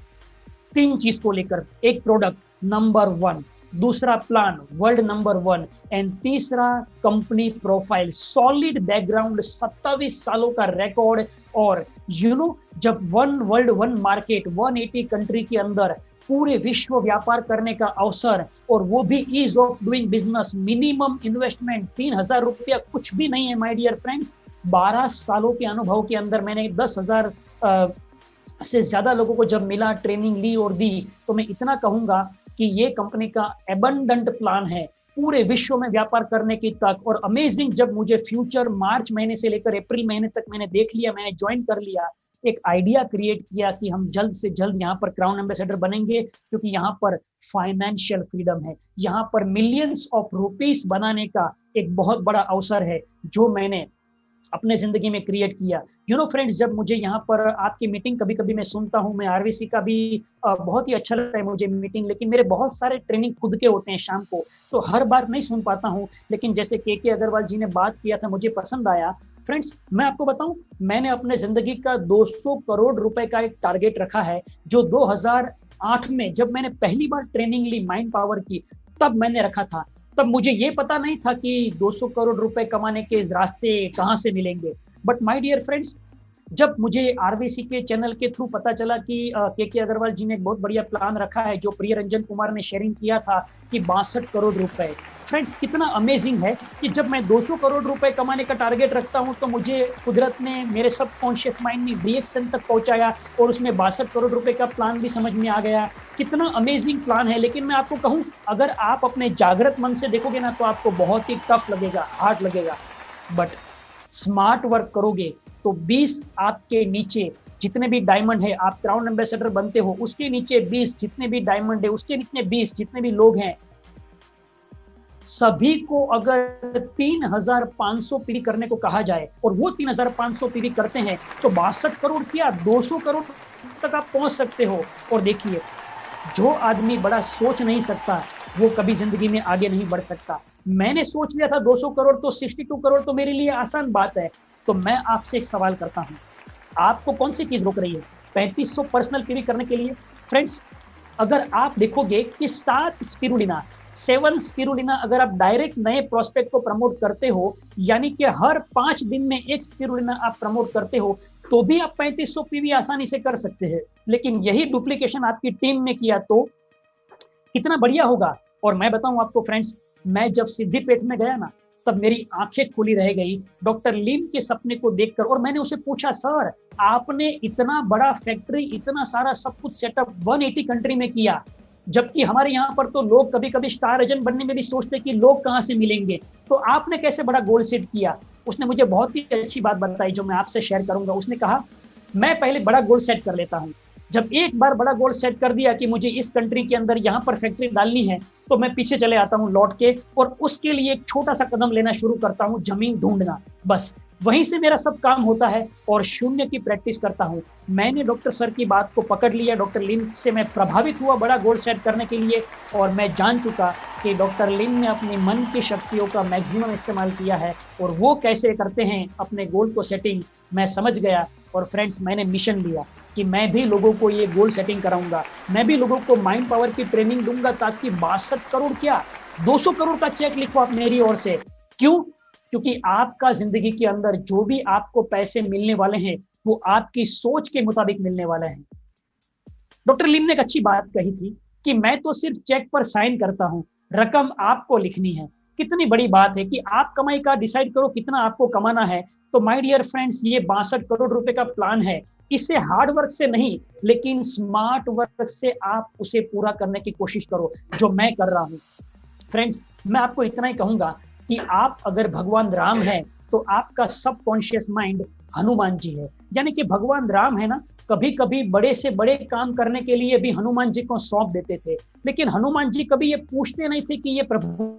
3 चीज को लेकर। एक, प्रोडक्ट नंबर 1, दूसरा प्लान वर्ल्ड नंबर 1, एंड तीसरा कंपनी प्रोफाइल, सॉलिड बैकग्राउंड, 27 सालों का रिकॉर्ड। और जब 1 वर्ल्ड 1 मार्केट 180 कंट्री के अंदर पूरे विश्व व्यापार करने का अवसर, और वो भी ease of doing business, minimum investment 3,000 रुपया कुछ भी नहीं है माय डियर फ्रेंड्स। 12 सालों के अनुभव के अंदर मैंने 10,000 से ज्यादा लोगों को जब मिला, ट्रेनिंग ली और दी, तो मैं इतना कहूंगा कि ये कंपनी का एबंडेंट प्लान है पूरे विश्व में व्यापार करने की तक। और अमेजिंग, जब मुझे फ्यूचर मार्च महीने से लेकर अप्रैल महीने तक मैंने देख लिया, मैंने ज्वाइन कर लिया, एक आइडिया क्रिएट किया कि हम जल्द से जल्द यहाँ पर क्राउन एम्बेसडर बनेंगे, क्योंकि यहाँ पर फाइनेंशियल फ्रीडम है, यहाँ पर मिलियंस ऑफ रुपीस बनाने का एक बहुत बड़ा अवसर है जो मैंने अपने जिंदगी में क्रिएट किया। फ्रेंड्स, जब मुझे यहाँ पर आपकी मीटिंग कभी कभी मैं सुनता हूँ, मैं RVC का भी बहुत ही अच्छा लगता है मुझे मीटिंग, लेकिन मेरे बहुत सारे ट्रेनिंग खुद के होते हैं शाम को, तो हर बार नहीं सुन पाता हूँ। लेकिन जैसे KK अग्रवाल जी ने बात किया था, मुझे पसंद आया। फ्रेंड्स, मैं आपको बताऊं, मैंने अपने जिंदगी का 200 करोड़ रुपए का एक टारगेट रखा है, जो 2008 में जब मैंने पहली बार ट्रेनिंग ली माइंड पावर की, तब मैंने रखा था। तब मुझे ये पता नहीं था कि 200 करोड़ रुपए कमाने के रास्ते कहाँ से मिलेंगे। बट माय डियर फ्रेंड्स, जब मुझे आरबीसी के चैनल के थ्रू पता चला कि के अग्रवाल जी ने एक बहुत बढ़िया प्लान रखा है जो प्रिय रंजन कुमार ने शेयरिंग किया था कि 62 करोड़ रुपए। फ्रेंड्स, कितना अमेजिंग है कि जब मैं 200 करोड़ रुपए कमाने का टारगेट रखता हूं तो मुझे कुदरत ने मेरे सबकॉन्शियस माइंड में रिएक्शन तक पहुंचाया और उसमें 62 करोड़ रुपए का प्लान भी समझ में आ गया। कितना अमेजिंग प्लान है। लेकिन मैं आपको कहूं, अगर आप अपने जागृत मन से देखोगे ना तो आपको बहुत ही टफ लगेगा, हार्ड लगेगा। बट स्मार्ट वर्क करोगे तो 20 आपके नीचे जितने भी डायमंड है, आप क्राउन एम्बेसडर बनते हो, उसके नीचे 20 जितने भी डायमंड है, उसके नीचे 20 जितने भी लोग हैं, सभी को अगर 3500 पीढ़ी करने को कहा जाए और वो 3500 पीढ़ी करते हैं तो 62 करोड़ क्या 200 करोड़ तक आप पहुंच सकते हो। और देखिए, जो आदमी बड़ा सोच नहीं सकता वो कभी जिंदगी में आगे नहीं बढ़ सकता। मैंने सोच लिया था 200 करोड़, तो 62 करोड़ तो मेरे लिए आसान बात है। तो मैं आपसे एक सवाल करता हूं, आपको कौन सी चीज रोक रही है 3500 पर्सनल पीवी करने के लिए? फ्रेंड्स, अगर आप देखोगे कि 7 स्पिरुलिना अगर आप डायरेक्ट नए प्रोस्पेक्ट को प्रमोट करते हो, यानी कि हर 5 दिन में एक स्पिरुलिना आप प्रमोट करते हो, तो भी आप 3500 पीवी आसानी से कर सकते हैं। लेकिन यही डुप्लीकेशन आपकी टीम में किया तो कितना बढ़िया होगा। और मैं बताऊं आपको फ्रेंड्स, मैं जब सिद्धिपेट में गया ना, तब मेरी आंखें खुली रह गई डॉक्टर लिम के सपने को देखकर। और मैंने उसे पूछा, सर आपने इतना बड़ा फैक्ट्री, इतना सारा सब कुछ सेटअप 180 कंट्री में किया, जबकि हमारे यहाँ पर तो लोग कभी कभी स्टार एजेंट बनने में भी सोचते कि लोग कहाँ से मिलेंगे, तो आपने कैसे बड़ा गोल सेट किया? उसने मुझे बहुत ही अच्छी बात बताई जो मैं आपसे शेयर करूंगा। उसने कहा, मैं पहले बड़ा गोल सेट कर लेता हूँ, जब एक बार बड़ा गोल सेट कर दिया कि मुझे इस कंट्री के अंदर यहाँ पर फैक्ट्री डालनी है, तो मैं पीछे चले आता हूँ लौट के, और उसके लिए एक छोटा सा कदम लेना शुरू करता हूँ, जमीन ढूंढना। बस वहीं से मेरा सब काम होता है और शून्य की प्रैक्टिस करता हूँ। मैंने डॉक्टर सर की बात को पकड़ लिया, डॉक्टर लिन से मैं प्रभावित हुआ बड़ा गोल सेट करने के लिए, और मैं जान चुका कि डॉक्टर लिन ने अपनी मन की शक्तियों का मैक्सिमम इस्तेमाल किया है, और वो कैसे करते हैं अपने गोल को सेटिंग, मैं समझ गया। और फ्रेंड्स, मैंने मिशन लिया कि मैं भी लोगों को ये गोल सेटिंग कराऊंगा, मैं भी लोगों को माइंड पावर की ट्रेनिंग दूंगा, ताकि 62 करोड़ क्या 200 करोड़ का चेक लिखो आप मेरी ओर से। क्यों? क्योंकि आपका जिंदगी के अंदर जो भी आपको पैसे मिलने वाले हैं वो आपकी सोच के मुताबिक मिलने वाले हैं। डॉक्टर लिन ने एक अच्छी बात कही थी कि मैं तो सिर्फ चेक पर साइन करता हूं, रकम आपको लिखनी है। कितनी बड़ी बात है कि आप कमाई का डिसाइड करो कितना आपको कमाना है। तो माय डियर फ्रेंड्स, ये 62 करोड़ रुपए का प्लान है, इसे हार्ड वर्क से नहीं लेकिन स्मार्ट वर्क से आप उसे पूरा करने की कोशिश करो, जो मैं कर रहा हूं। फ्रेंड्स, मैं आपको इतना ही कहूंगा कि आप अगर भगवान राम है तो आपका सबकॉन्शियस माइंड हनुमान जी है। यानी कि भगवान राम है ना, कभी कभी बड़े से बड़े काम करने के लिए भी हनुमान जी को सौंप देते थे, लेकिन हनुमान जी कभी ये पूछते नहीं थे कि ये प्रभु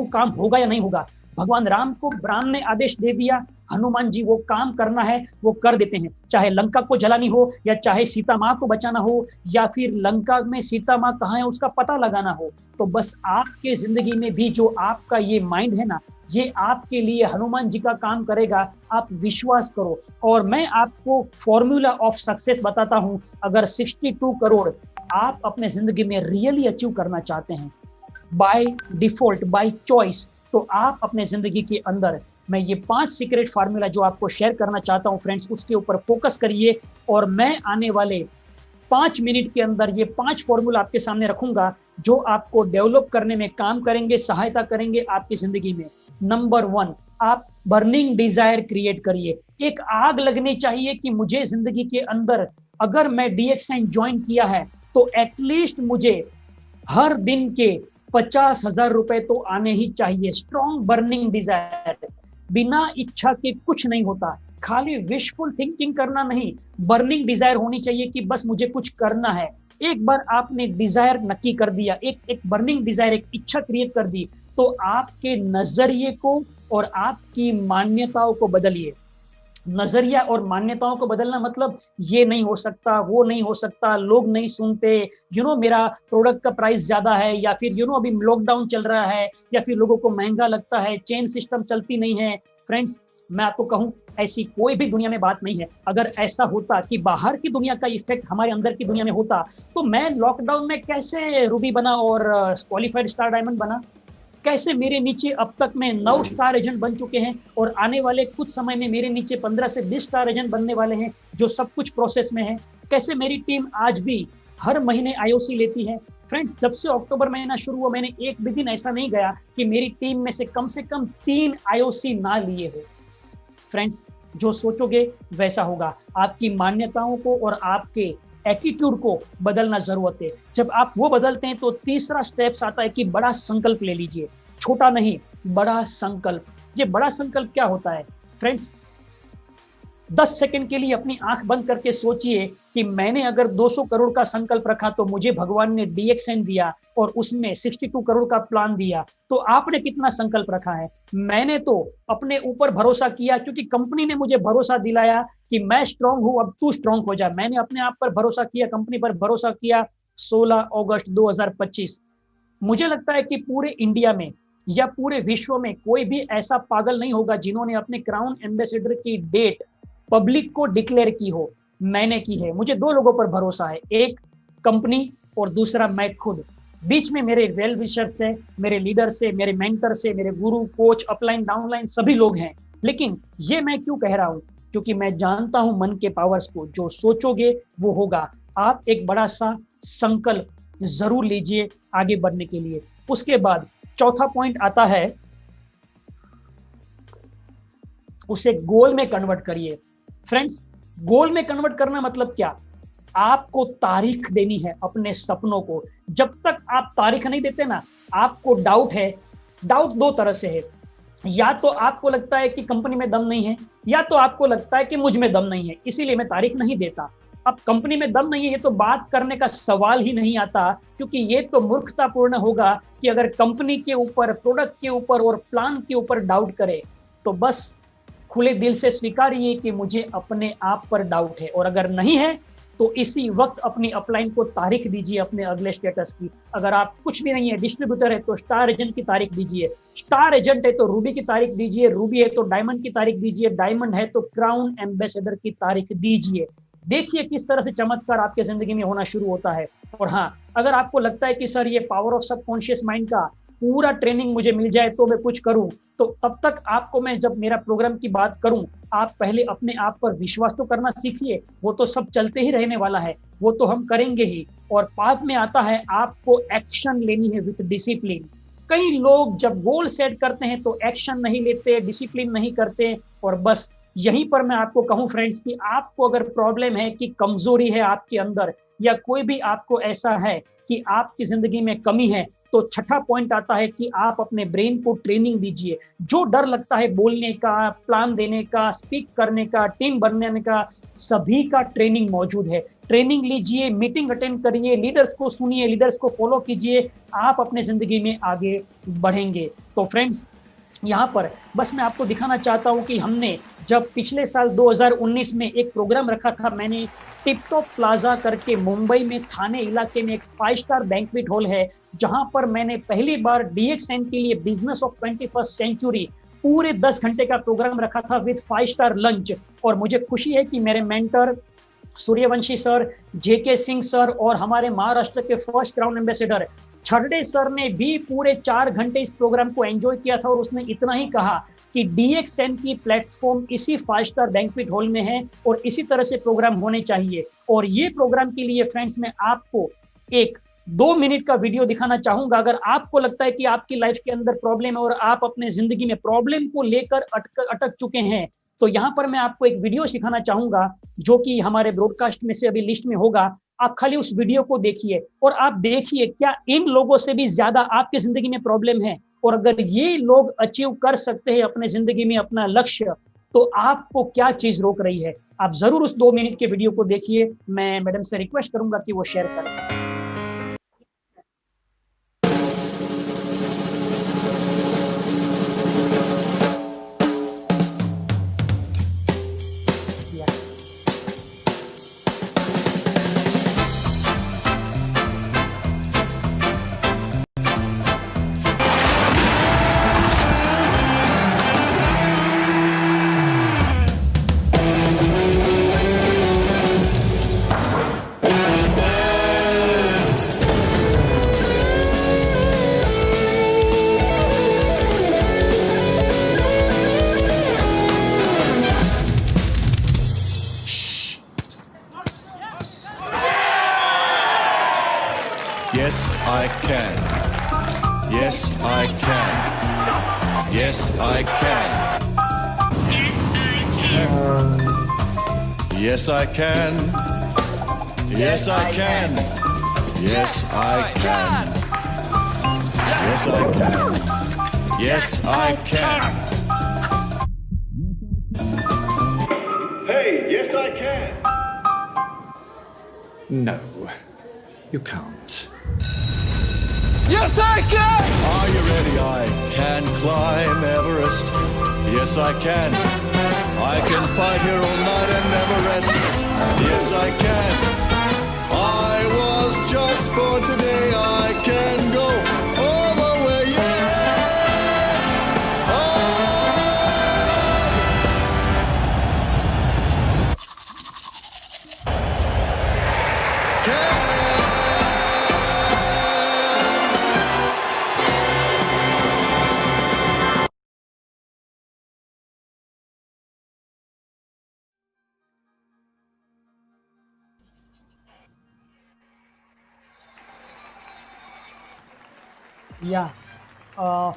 काम होगा या नहीं होगा। भगवान राम को राम ने आदेश दे दिया, हनुमान जी वो काम करना है वो कर देते हैं, चाहे लंका को जलानी हो, या चाहे सीता माँ को बचाना हो, या फिर लंका में सीता माँ कहाँ है उसका पता लगाना हो। तो बस आपके जिंदगी में भी जो आपका ये माइंड है ना, ये आपके लिए हनुमान जी का काम करेगा, आप विश्वास करो। और मैं आपको फॉर्मूला ऑफ सक्सेस बताता हूं। अगर 62 करोड़ आप अपने जिंदगी में रियली अचीव करना चाहते हैं, बाय डिफॉल्ट, बाय चॉइस, तो आप अपने जिंदगी के अंदर, मैं ये 5 सीक्रेट फार्मूला जो आपको शेयर करना चाहता हूं फ्रेंड्स, उसके ऊपर फोकस करिए। और मैं आने वाले 5 मिनट के अंदर ये 5 फॉर्मूला आपके सामने रखूंगा जो आपको डेवलप करने में काम करेंगे, सहायता करेंगे आपकी जिंदगी में। नंबर 1, आप बर्निंग डिजायर क्रिएट करिए। एक आग लगनी चाहिए कि मुझे जिंदगी के अंदर, अगर मैं DXN ज्वाइन किया है तो एटलीस्ट मुझे हर दिन के 50,000 रुपए तो आने ही चाहिए। स्ट्रॉन्ग बर्निंग डिजायर, बिना इच्छा के कुछ नहीं होता। खाली विशफुल थिंकिंग करना नहीं, बर्निंग डिजायर होनी चाहिए कि बस मुझे कुछ करना है। एक बार आपने डिजायर नक्की कर दिया, एक बर्निंग डिजायर, एक इच्छा क्रिएट कर दी, तो आपके नजरिए को और आपकी मान्यताओं को बदलिए। नजरिया और मान्यताओं को बदलना मतलब ये नहीं हो सकता, वो नहीं हो सकता, लोग नहीं सुनते, मेरा प्रोडक्ट का प्राइस ज्यादा है, या फिर अभी लॉकडाउन चल रहा है, या फिर लोगों को महंगा लगता है, चेन सिस्टम चलती नहीं है। फ्रेंड्स, मैं आपको कहूं, ऐसी कोई भी दुनिया में बात नहीं है। अगर ऐसा होता कि बाहर की दुनिया का इफेक्ट हमारे अंदर की दुनिया में होता, तो मैं लॉकडाउन में कैसे रूबी बना और क्वालिफाइड स्टार डायमंड बना? कैसे मेरे नीचे अब तक में 9 स्टार एजेंट बन चुके हैं और आने वाले कुछ समय में मेरे नीचे 15 से 20 स्टार एजेंट बनने वाले हैं, जो सब कुछ प्रोसेस में है। कैसे मेरी टीम आज भी हर महीने आईओसी लेती है। फ्रेंड्स, जब से अक्टूबर महीना शुरू हुआ, मैंने एक भी दिन ऐसा नहीं गया कि मेरी टीम में से कम 3 आईओसी ना लिए हो। फ्रेंड्स, जो सोचोगे वैसा होगा। आपकी मान्यताओं को और आपके एटीट्यूड को बदलना जरूरत है। जब आप वो बदलते हैं तो तीसरा स्टेप्स आता है कि बड़ा संकल्प ले लीजिए। छोटा नहीं, बड़ा संकल्प। ये बड़ा संकल्प क्या होता है फ्रेंड्स? 10 सेकंड के लिए अपनी आंख बंद करके सोचिए कि मैंने अगर 200 करोड़ का संकल्प रखा तो मुझे भगवान ने डीएक्सएन दिया और उसमें 62 करोड़ का प्लान दिया, तो आपने कितना संकल्प रखा है? मैंने तो अपने ऊपर भरोसा किया क्योंकि कंपनी ने मुझे भरोसा दिलाया कि मैं स्ट्रांग हूं, अब तू स्ट्रांग हो जा। मैंने अपने आप पर भरोसा किया, कंपनी पर भरोसा किया। 16 अगस्त 2025। मुझे लगता है कि पूरे इंडिया में या पूरे विश्व में कोई भी ऐसा पागल नहीं होगा जिन्होंने अपने क्राउन एम्बेसडर की डेट पब्लिक को डिक्लेयर की हो। मैंने की है। मुझे 2 लोगों पर भरोसा है, एक कंपनी और दूसरा मैं खुद। बीच में मेरे वेल विशर्स से, मेरे लीडर से, मेरे मेंटर से, मेरे गुरु, कोच, अपलाइन, डाउनलाइन सभी लोग हैं। लेकिन ये मैं क्यों कह रहा हूं? क्योंकि मैं जानता हूं मन के पावर्स को। जो सोचोगे वो होगा। आप एक बड़ा सा संकल्प जरूर लीजिए आगे बढ़ने के लिए। उसके बाद चौथा पॉइंट आता है, उसे गोल में कन्वर्ट करिए। फ्रेंड्स, गोल में कन्वर्ट करना मतलब क्या? आपको तारीख देनी है अपने सपनों को। जब तक आप तारीख नहीं देते ना, आपको डाउट है। डाउट 2 तरह से है। या तो आपको लगता है कि कंपनी में दम नहीं है, या तो आपको लगता है कि मुझ में दम नहीं है, इसीलिए मैं तारीख नहीं देता। अब कंपनी में दम नहीं है, ये तो बात करने का सवाल ही नहीं आता, क्योंकि ये तो मूर्खतापूर्ण होगा कि अगर कंपनी के ऊपर, प्रोडक्ट के ऊपर और प्लान के ऊपर डाउट करे। तो बस खुले दिल से स्वीकारिए कि मुझे अपने आप पर डाउट है, और अगर नहीं है तो इसी वक्त अपनी अपलाइन को तारीख दीजिए अपने अगले स्टेटस की। अगर आप कुछ भी नहीं है, डिस्ट्रीब्यूटर है, तो स्टार एजेंट की तारीख दीजिए। स्टार एजेंट है तो रूबी की तारीख दीजिए। रूबी है तो डायमंड की तारीख दीजिए। डायमंड है तो क्राउन एम्बेसडर की तारीख दीजिए। देखिए किस तरह से चमत्कार आपके जिंदगी में होना शुरू होता है। और हाँ, अगर आपको लगता है कि सर ये पावर ऑफ सबकॉन्शियस माइंड का पूरा ट्रेनिंग मुझे मिल जाए तो मैं कुछ करूं, तो तब तक आपको मैं जब मेरा प्रोग्राम की बात करूं, आप पहले अपने आप पर विश्वास तो करना सीखिए। वो तो सब चलते ही रहने वाला है, वो तो हम करेंगे ही। और बाद में आता है आपको एक्शन लेनी है विथ डिसिप्लिन। कई लोग जब गोल सेट करते हैं तो एक्शन नहीं लेते, डिसिप्लिन नहीं करते। और बस यहीं पर मैं आपको कहूं फ्रेंड्स कि आपको अगर प्रॉब्लम है कि कमजोरी है आपके अंदर, या कोई भी आपको ऐसा है कि आपकी जिंदगी में कमी है, तो छठा पॉइंट आता है कि आप अपने ब्रेन को ट्रेनिंग दीजिए। जो डर लगता है बोलने का, प्लान देने का, स्पीक करने का, टीम बनने का, सभी का ट्रेनिंग मौजूद है। ट्रेनिंग लीजिए, मीटिंग अटेंड करिए, लीडर्स को सुनिए, लीडर्स को फॉलो कीजिए। आप अपने जिंदगी में आगे बढ़ेंगे। तो फ्रेंड्स, यहाँ पर बस मैं आपको दिखाना चाहता हूँ कि हमने जब पिछले साल 2019 में एक प्रोग्राम रखा था, मैंने टिपटॉप प्लाजा करके मुंबई में थाने इलाके में एक 5 स्टार बैंक्वेट हॉल है, जहां पर मैंने पहली बार डीएक्सएन के लिए बिजनेस ऑफ 21st सेंचुरी पूरे 10 घंटे का प्रोग्राम रखा था विद 5 स्टार लंच। और मुझे खुशी है कि मेरे मेंटर सूर्यवंशी सर, जेके सिंह सर और हमारे महाराष्ट्र के फर्स्ट क्राउन एम्बेसडर छर्डे सर ने भी पूरे 4 घंटे इस प्रोग्राम को एंजॉय किया था। और उसने इतना ही कहा कि डीएक्सएन की प्लेटफॉर्म इसी 5 स्टार बैंक्वेट हॉल में है और इसी तरह से प्रोग्राम होने चाहिए। और ये प्रोग्राम के लिए फ्रेंड्स मैं आपको एक 2 मिनट का वीडियो दिखाना चाहूंगा। अगर आपको लगता है कि आपकी लाइफ के अंदर प्रॉब्लम है और आप अपने जिंदगी में प्रॉब्लम को लेकर अटक चुके हैं, तो यहाँ पर मैं आपको एक वीडियो सिखाना चाहूंगा जो कि हमारे ब्रॉडकास्ट में से अभी लिस्ट में होगा। आप खाली उस वीडियो को देखिए और आप देखिए क्या इन लोगों से भी ज्यादा आपकी जिंदगी में प्रॉब्लम है। और अगर ये लोग अचीव कर सकते हैं अपने जिंदगी में अपना लक्ष्य, तो आपको क्या चीज रोक रही है? आप जरूर उस 2 मिनट के वीडियो को देखिए। मैं मैडम से रिक्वेस्ट करूंगा कि वो शेयर करें। Yes, I can. Yes, I can. Yes, I can. Yes, I can. Yes, I can. Yes, I can. Yes, I can. Yes, I can. Hey, yes, I can. No, you can't. Yes, I can! Are you ready? I can climb Everest. Yes, I can. I can fight here all night and never rest. Yes, I can. I was just born today. I can go all the way. Yes! I can. या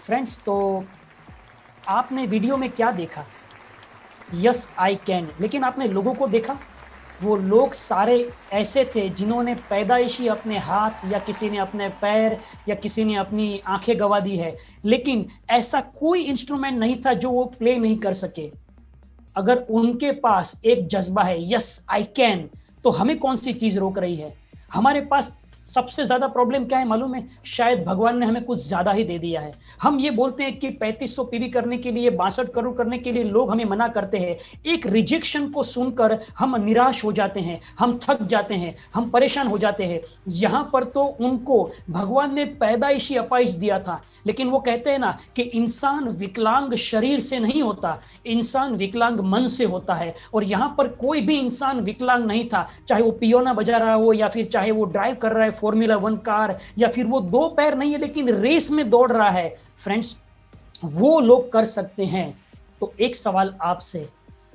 friends, तो आपने video में क्या देखा? Yes I can, लेकिन आपने लोगों को देखा? वो लोग सारे ऐसे थे जिन्होंने पैदाइशी अपने हाथ या किसी ने अपने पैर या किसी ने अपनी आंखें गंवा दी है, लेकिन ऐसा कोई इंस्ट्रूमेंट नहीं था जो वो प्ले नहीं कर सके। अगर उनके पास एक जज्बा है यस आई कैन, तो हमें कौन सी चीज रोक रही है? हमारे पास सबसे ज्यादा प्रॉब्लम क्या है मालूम है? शायद भगवान ने हमें कुछ ज्यादा ही दे दिया है। हम ये बोलते हैं कि 3500 पीवी करने के लिए, 62 करोड़ करने के लिए लोग हमें मना करते हैं। एक रिजेक्शन को सुनकर हम निराश हो जाते हैं, हम थक जाते हैं, हम परेशान हो जाते हैं। यहाँ पर तो उनको भगवान ने पैदाइशी अपाइश दिया था, लेकिन वो कहते हैं ना कि इंसान विकलांग शरीर से नहीं होता, इंसान विकलांग मन से होता है। और यहाँ पर कोई भी इंसान विकलांग नहीं था, चाहे वो पियोना बजा रहा हो या फिर चाहे वो ड्राइव कर रहा है फॉर्मूला 1 कार, या फिर वो 2 पैर नहीं है लेकिन रेस में दौड़ रहा है। फ्रेंड्स, वो लोग कर सकते हैं। तो एक सवाल आपसे,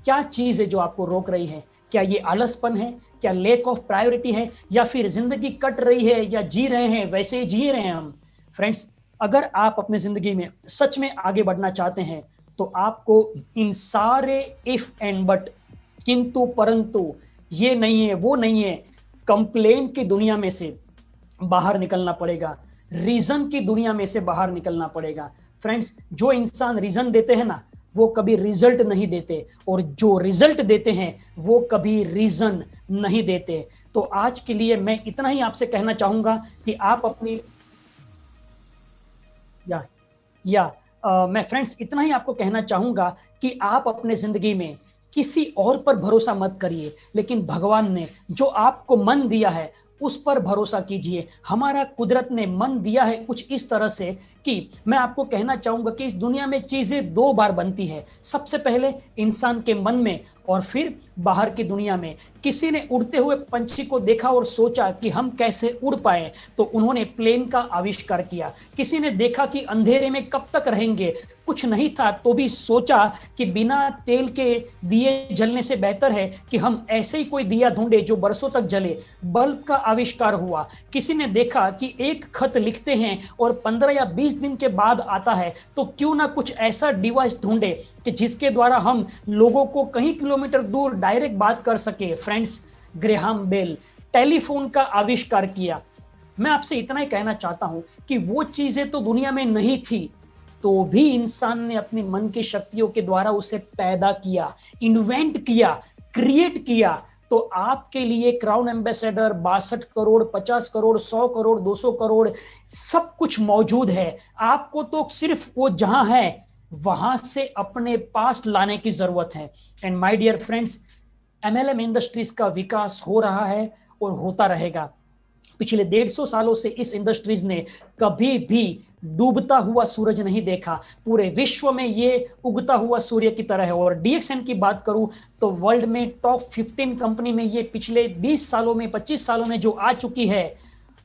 क्या चीज है जो आपको रोक रही है? क्या ये आलसपन है? क्या लेक ऑफ प्रायोरिटी है? या फिर जिंदगी कट रही है या जी रहे हैं वैसे ही जी रहे हैं हम? फ्रेंड्स, अगर आप अपनी जिंदगी में सच में आगे बढ़ना चाहते हैं तो आपको इन सारे इफ एंड बट, किंतु परंतु, ये नहीं है वो नहीं है, कंप्लेन की दुनिया में से बाहर निकलना पड़ेगा, रीजन की दुनिया में से बाहर निकलना पड़ेगा। फ्रेंड्स, जो इंसान रीजन देते हैं ना, वो कभी रिजल्ट नहीं देते, और जो रिजल्ट देते हैं वो कभी रीजन नहीं देते। तो आज के लिए मैं इतना ही आपसे कहना चाहूंगा कि आप अपनी मैं फ्रेंड्स इतना ही आपको कहना चाहूंगा कि आप अपने जिंदगी में किसी और पर भरोसा मत करिए, लेकिन भगवान ने जो आपको मन दिया है उस पर भरोसा कीजिए। हमारा कुदरत ने मन दिया है कुछ इस तरह से कि मैं आपको कहना चाहूंगा कि इस दुनिया में चीजें 2 बार बनती है। सबसे पहले इंसान के मन में, और फिर बाहर की दुनिया में। किसी ने उड़ते हुए पंछी को देखा और सोचा कि हम कैसे उड़ पाए, तो उन्होंने प्लेन का आविष्कार किया। किसी ने देखा कि अंधेरे में कब तक रहेंगे, कुछ नहीं था तो भी सोचा कि बिना तेल के दिए जलने से बेहतर है कि हम ऐसे ही कोई दिया ढूंढे जो बरसों तक जले। बल्ब का आविष्कार हुआ। किसी ने देखा कि एक खत लिखते हैं और 15 या 20 दिन के बाद आता है, तो क्यों ना कुछ ऐसा डिवाइस ढूंढे कि जिसके द्वारा हम लोगों को कहीं किलोमीटर दूर डायरेक्ट बात कर सके। फ्रेंड्स, ग्रेहाम बेल टेलीफोन का आविष्कार किया। मैं आपसे इतना ही कहना चाहता हूं कि वो चीजें तो दुनिया में नहीं थी, तो भी इंसान ने अपने मन की शक्तियों के द्वारा उसे पैदा किया, इन्वेंट किया, क्रिएट किया। तो आपके लिए क्राउन एम्बेसडर, 62 करोड़, 50 करोड़, 100 करोड़, 200 करोड़ सब कुछ मौजूद है। आपको तो सिर्फ वो जहां है वहां से अपने पास लाने की जरूरत है। And my dear friends, MLM industries का विकास हो रहा है और होता रहेगा। पिछले 150 सालों से इस इंडस्ट्रीज ने कभी भी डूबता हुआ सूरज नहीं देखा। पूरे विश्व में ये उगता हुआ सूर्य की तरह है। और डीएक्सएन की बात करूं तो वर्ल्ड में टॉप 15 कंपनी में ये पिछले 20 सालों में, 25 सालों में जो आ चुकी है।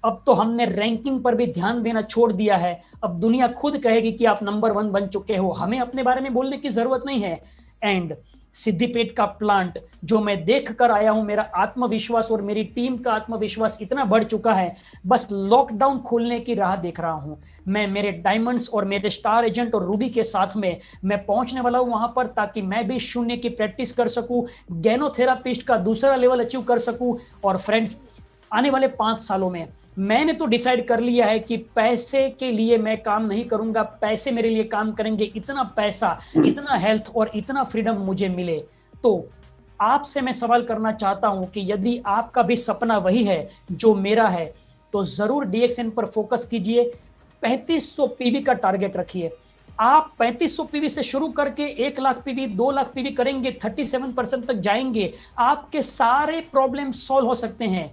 अब तो हमने रैंकिंग पर भी ध्यान देना छोड़ दिया है। अब दुनिया खुद कहेगी कि आप नंबर 1 बन चुके हो, हमें अपने बारे में बोलने की जरूरत नहीं है। एंड सिद्धिपेट का प्लांट जो मैं देख कर आया हूं, मेरा आत्मविश्वास और मेरी टीम का आत्मविश्वास इतना बढ़ चुका है, बस लॉकडाउन खोलने की राह देख रहा हूं। मैं मेरे डायमंड्स और मेरे स्टार एजेंट और रूबी के साथ में मैं पहुंचने वाला हूं वहां पर, ताकि मैं भी शून्य की प्रैक्टिस कर सकूं, गैनोथेरापिस्ट का दूसरा लेवल अचीव कर सकूं। और फ्रेंड्स, आने वाले 5 सालों में मैंने तो डिसाइड कर लिया है कि पैसे के लिए मैं काम नहीं करूंगा, पैसे मेरे लिए काम करेंगे। इतना पैसा, इतना हेल्थ और इतना फ्रीडम मुझे मिले। तो आपसे मैं सवाल करना चाहता हूं कि यदि आपका भी सपना वही है जो मेरा है, तो जरूर DXN पर फोकस कीजिए। 3500 पीवी का टारगेट रखिए। आप 3500 पीवी से शुरू करके 1 लाख पीवी, 2 लाख पीवी करेंगे, 37% तक जाएंगे, आपके सारे प्रॉब्लम सॉल्व हो सकते हैं।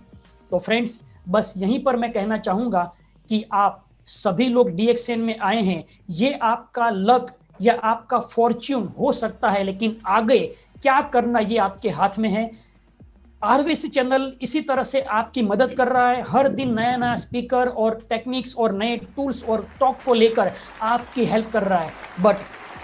तो फ्रेंड्स, बस यहीं पर मैं कहना चाहूंगा कि आप सभी लोग DXN में आए हैं, ये आपका लक या आपका फॉर्च्यून हो सकता है, लेकिन आगे क्या करना ये आपके हाथ में है। RVC चैनल इसी तरह से आपकी मदद कर रहा है, हर दिन नया नया स्पीकर और टेक्निक्स और नए टूल्स और टॉक को लेकर आपकी हेल्प कर रहा है। बट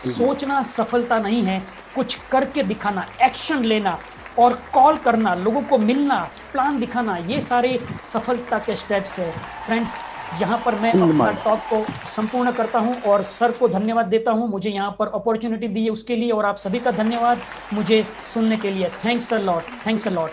सोचना सफलता नहीं है, कुछ करके दिखाना, एक्शन लेना और कॉल करना, लोगों को मिलना, प्लान दिखाना, ये सारे सफलता के स्टेप्स है। फ्रेंड्स, यहाँ पर मैं अपना टॉक को संपूर्ण करता हूँ और सर को धन्यवाद देता हूँ मुझे यहाँ पर अपॉर्चुनिटी दी है उसके लिए, और आप सभी का धन्यवाद मुझे सुनने के लिए। Thanks a lot, thanks a lot.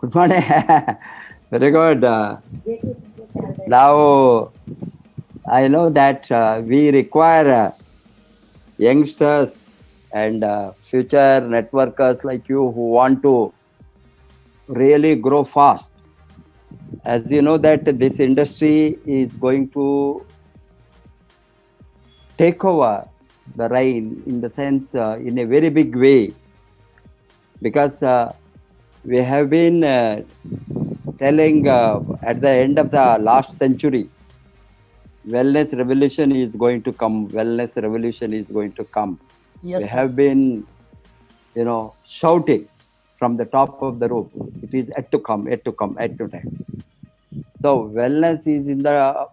Good morning. Very good. Now, I know that we require youngsters and future networkers like you who want to really grow fast. As you know that this industry is going to take over the reign in the sense in a very big way, because we have been telling at the end of the last century, wellness revolution is going to come, wellness revolution is going to come. Yes, we sir. have been, shouting from the top of the roof, it is yet to come, yet to come, yet to come. So wellness is in the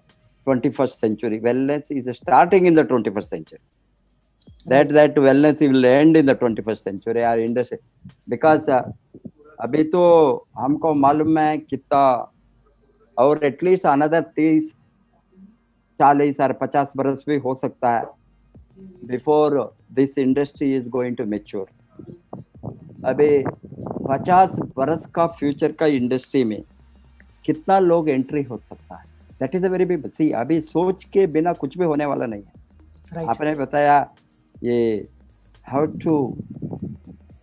21st century. Wellness is starting in the 21st century. That wellness will end in the 21st century, our industry. Because अभी तो हमको मालूम है कितना, और at least another 30, 40 और 50 बरस भी हो सकता है before this industry is going to mature. अभी 50 बरस का फ्यूचर का इंडस्ट्री में कितना लोग एंट्री हो सकता है, that is a very big. See, अभी सोच के बिना कुछ भी होने वाला नहीं है। Right. आपने बताया ये how to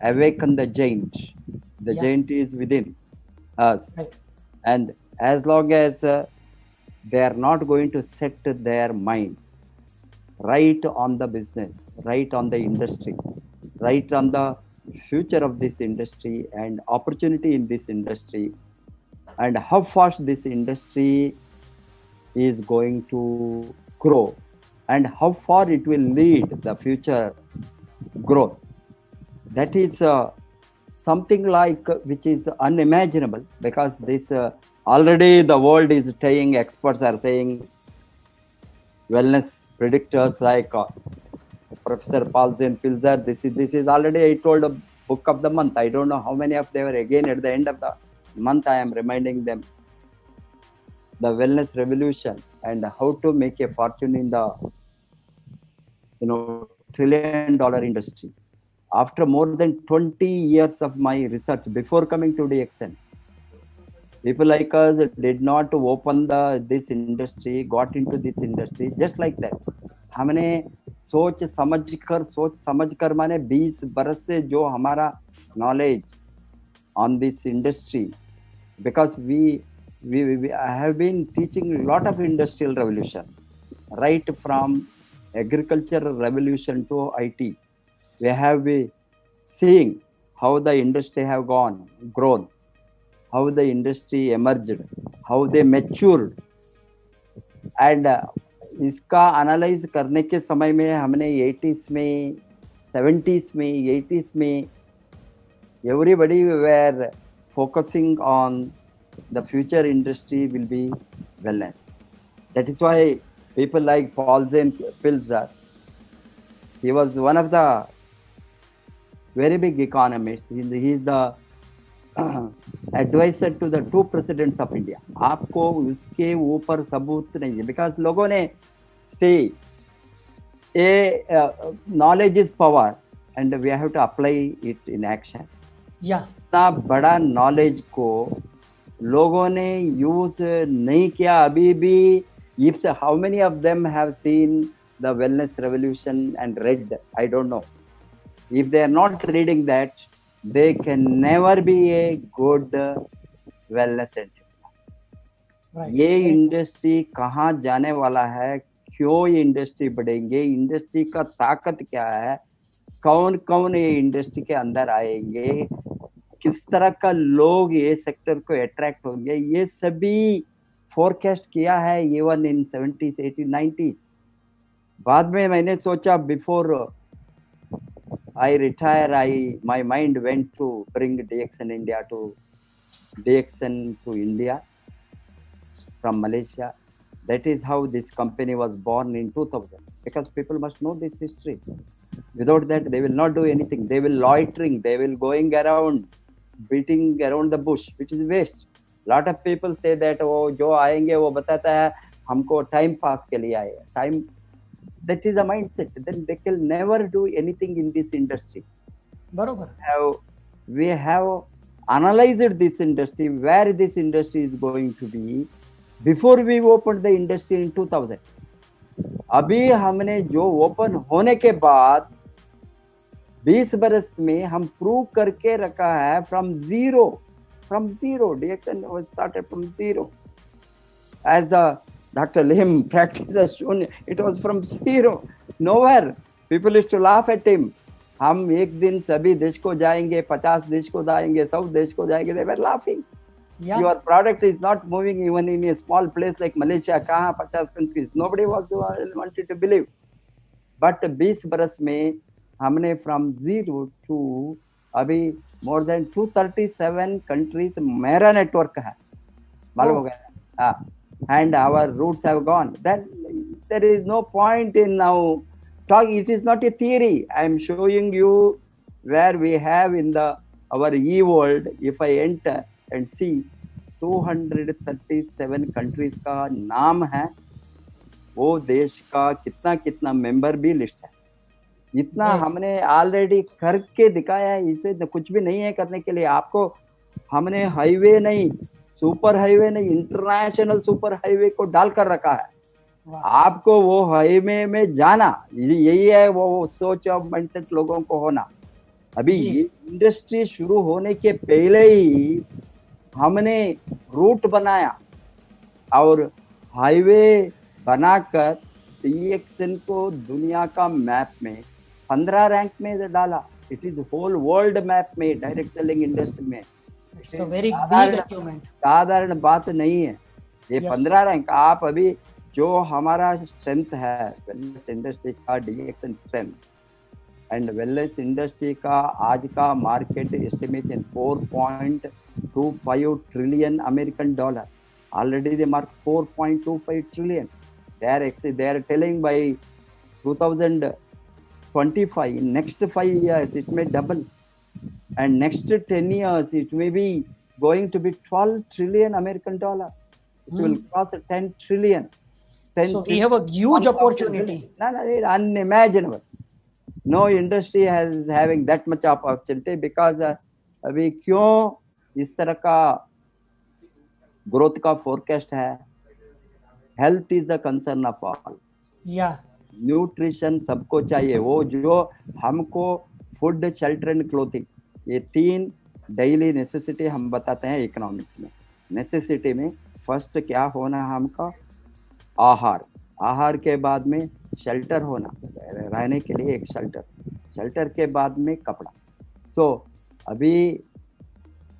awaken the giant. The giant is within us. Right. And as long as they are not going to set their mind right on the business, right on the industry, right on the future of this industry and opportunity in this industry, and how fast this industry is going to grow and how far it will lead the future growth, that is something like which is unimaginable, because this already the world is saying, experts are saying, wellness predictors like Professor Paul Zahn-Pilzer, this is already, I told, a book of the month. I don't know how many of them were, again at the end of the month I am reminding them the wellness revolution and how to make a fortune in the $1 trillion industry. After more than 20 years of my research before coming to DXN, people like us did not open this industry, got into this industry just like that. हमने सोच समझ कर माने 20 बरस से जो हमारा knowledge on this industry, because we have been teaching a lot of industrial revolution, right from agricultural revolution to IT. We have been seeing how the industry have grown, how the industry emerged, how they matured, and इसका analyse करने के समय में हमने 80s में, 70s में, 80s में everybody were focusing on the future industry will be wellness. That is why people like Paul Zane Pilzer, he was one of the very big economists. He is the advisor to the two presidents of India. आपको उसके ऊपर सबूत नहीं है, because लोगों ने say knowledge is power and we have to apply it in action. Yeah. इतना बड़ा नॉलेज को लोगों ने यूज नहीं किया अभी भी. If how many of them have seen the wellness revolution and read? I don't know. If they are not reading that, they can never be a good wellness entrepreneur. Right. ये industry कहाँ जाने वाला है, क्यों ये industry बढ़ेंगे, industry का ताकत क्या है, कौन कौन ये इंडस्ट्री के अंदर आएंगे, किस तरह का लोग ये सेक्टर को अट्रैक्ट होंगे, ये सभी फोरकास्ट किया है even in 70s, 80s, 90s. बाद में मैंने सोचा before I retire, my mind went to bring DXN India to India from Malaysia. That is how this company was born in 2000. Because people must know this history. Without that, they will not do anything. They will loitering. They will going around, beating around the bush, which is waste. Lot of people say that वो जो आएंगे वो बताता है हमको time pass के लिए आए. Time. That is a mindset. Then they can never do anything in this industry. बरोबर. We have analyzed this industry, where this industry is going to be before we opened the industry in 2000. अभी हमने जो open होने के बाद 20 बरस में हम प्रूव करके रखा है from zero. DXN was started from zero. As the Dr. Lim practice has shown, it was from zero, nowhere. People used to laugh at him. हम एक दिन सभी देश को जाएंगे, 50 देश को जाएंगे, 100 देश को जाएंगे. They were laughing. Yeah. Your product is not moving even in a small place like Malaysia. कहाँ 50 countries? Nobody wanted to believe. But 20 बरस में हमने from zero to अभी more than 237 countries मेरा network है. मालूम हो गया? And our roots have gone. Then there is no point in now talking. It is not a theory. I am showing you where we have in our e-world. If I enter and see 237 countries का नाम है, वो देश का कितना कितना member भी list है. इतना हमने ऑलरेडी करके दिखाया है. इसमें कुछ भी नहीं है करने के लिए. आपको हमने हाईवे नहीं, सुपर हाईवे नहीं, इंटरनेशनल सुपर हाईवे को डालकर रखा है. आपको वो हाईवे में जाना, यही है वो सोच और माइंडसेट लोगों को होना. अभी ये इंडस्ट्री शुरू होने के पहले ही हमने रूट बनाया और हाईवे बनाकर DXN को दुनिया का मैप में 15 रैंक में डाला. It is whole world map में डायरेक्ट सेलिंग इंडस्ट्री में. It's a very big achievement. साधारण बात नहीं है ये. 15 रैंक. आप अभी जो हमारा स्ट्रेंथ है वेलनेस इंडस्ट्री का, DXN strength and wellness industry का आज का market estimation $4.25 trillion American dollar. Already they mark $4.25 trillion. they are telling by 2025, next 5 years it may double, and next 10 years it may be going to be 12 trillion American dollar. It will cross 10 trillion. So we have a huge opportunity. It's unimaginable. No industry is having that much opportunity because अभी क्यों इस तरह का growth का forecast है. Health is the concern of all. Nutrition सबको चाहिए. वो जो हमको फूड, शेल्टर एंड क्लोथिंग, ये 3 डेली नेसेसिटी हम बताते हैं इकोनॉमिक्स में. नेसेसिटी में फर्स्ट क्या होना है हमका? आहार. आहार के बाद में शेल्टर होना, रहने के लिए एक शेल्टर. शेल्टर के बाद में कपड़ा. सो अभी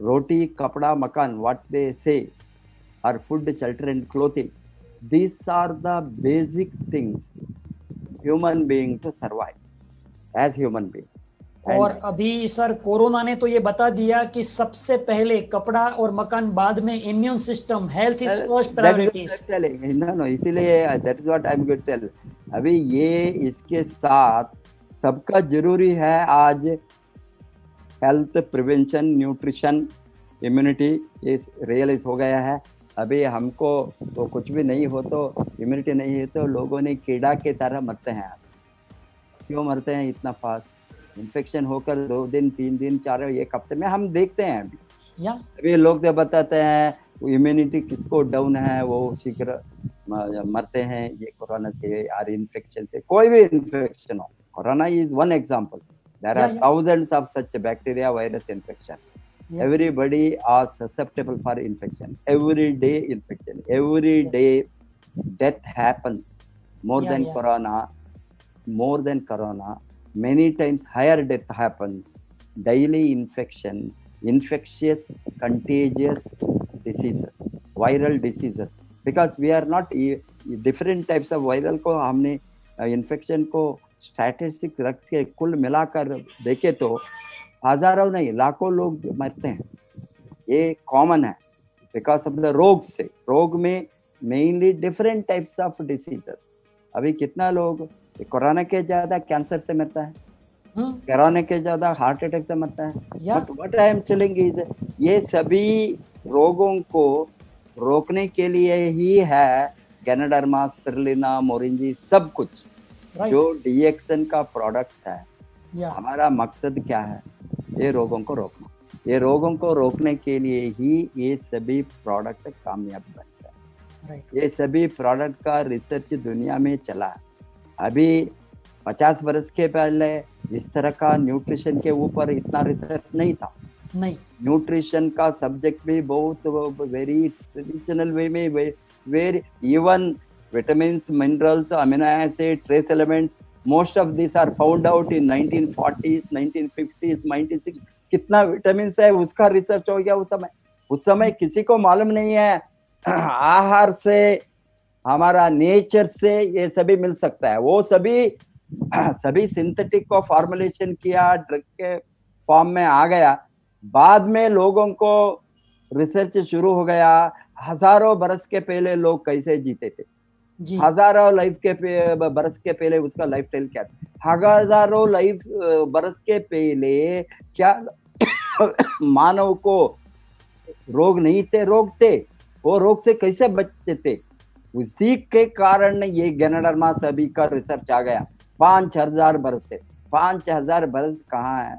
रोटी, कपड़ा, मकान, what they say are food, shelter and clothing. These are the basic things human being to survive as human being. और अभी सर कोरोना ने तो ये बता दिया कि सबसे पहले कपड़ा और मकान, बाद में immune system, health is first priorities. No, इसीलिए that is what I am going to tell. अभी ये इसके साथ सबका जरूरी है आज हेल्थ, प्रिवेंशन, न्यूट्रिशन, इम्यूनिटी ये रियलाइज हो गया है। अभी हमको तो कुछ भी नहीं हो तो इम्यूनिटी नहीं है तो लोगों ने कीड़ा के तरह मरते हैं। क्यों मरते हैं इतना फास्ट? इन्फेक्शन होकर 2 दिन 3 दिन 4 1 हफ्ते में हम देखते हैं। अभी लोग तो बताते हैं इम्यूनिटी किसको डाउन है वो शीघ्र मरते हैं ये कोरोना से और इन्फेक्शन से। कोई भी इन्फेक्शन हो, corona is one example, there are thousands of such bacteria virus infection. Everybody are susceptible for infection. Every day death happens more than corona, many times higher death happens. Daily infection, infectious contagious diseases, viral diseases, because we are not different types of viral को हमने infection को statistic रख के कुल मिलाकर देखे तो हजारों नहीं लाखों लोग मरते हैं। ये कॉमन है बिकॉज ऑफ द रोग में mainly different types of diseases. अभी कितना लोग कोरोना के ज्यादा कैंसर से मरता है, कोरोना के ज्यादा हार्ट अटैक से मरता है। But what I am telling is ये सभी रोगों को रोकने के लिए ही है गैनाडर्मा, स्पिरुलिना, मोरिंजी, सब कुछ जो डीएक्सन का प्रोडक्ट्स है। हमारा मकसद क्या है? ये रोगों को रोकना। ये रोगों को रोकने के लिए ही ये सभी प्रोडक्ट कामयाब बनते हैं। ये सभी प्रोडक्ट का रिसर्च दुनिया में चला है। अभी 50 वर्ष के पहले इस तरह का न्यूट्रिशन के ऊपर इतना रिसर्च नहीं था। न्यूट्रिशन का सब्जेक्ट भी बहुत वेरी ट्रेडिशनल वे में very even vitamins, minerals, amino acid, trace elements, most of these are found out in 1940s, 1950s, 1960s. कितना विटामिन है उसका रिसर्च हो गया उस समय किसी को मालूम नहीं है। आहार से, हमारा नेचर से ये सभी मिल सकता है। वो सभी सिंथेटिक को फॉर्मुलेशन किया, ड्रग के फॉर्म में आ गया। बाद में लोगों को रिसर्च शुरू हो गया। हजारों बरस के पहले लोग कैसे जीते थे, हजारों बरस के पहले उसका लाइफ स्टाइल क्या था, हजारों बरस के पहले क्या मानव को रोग नहीं थे, रोग थे, वो रोग से कैसे बचते थे। उसी के कारण ये गैनाडर्मा सभी का रिसर्च आ गया 5000 बरस से। 5000 बरस कहाँ है?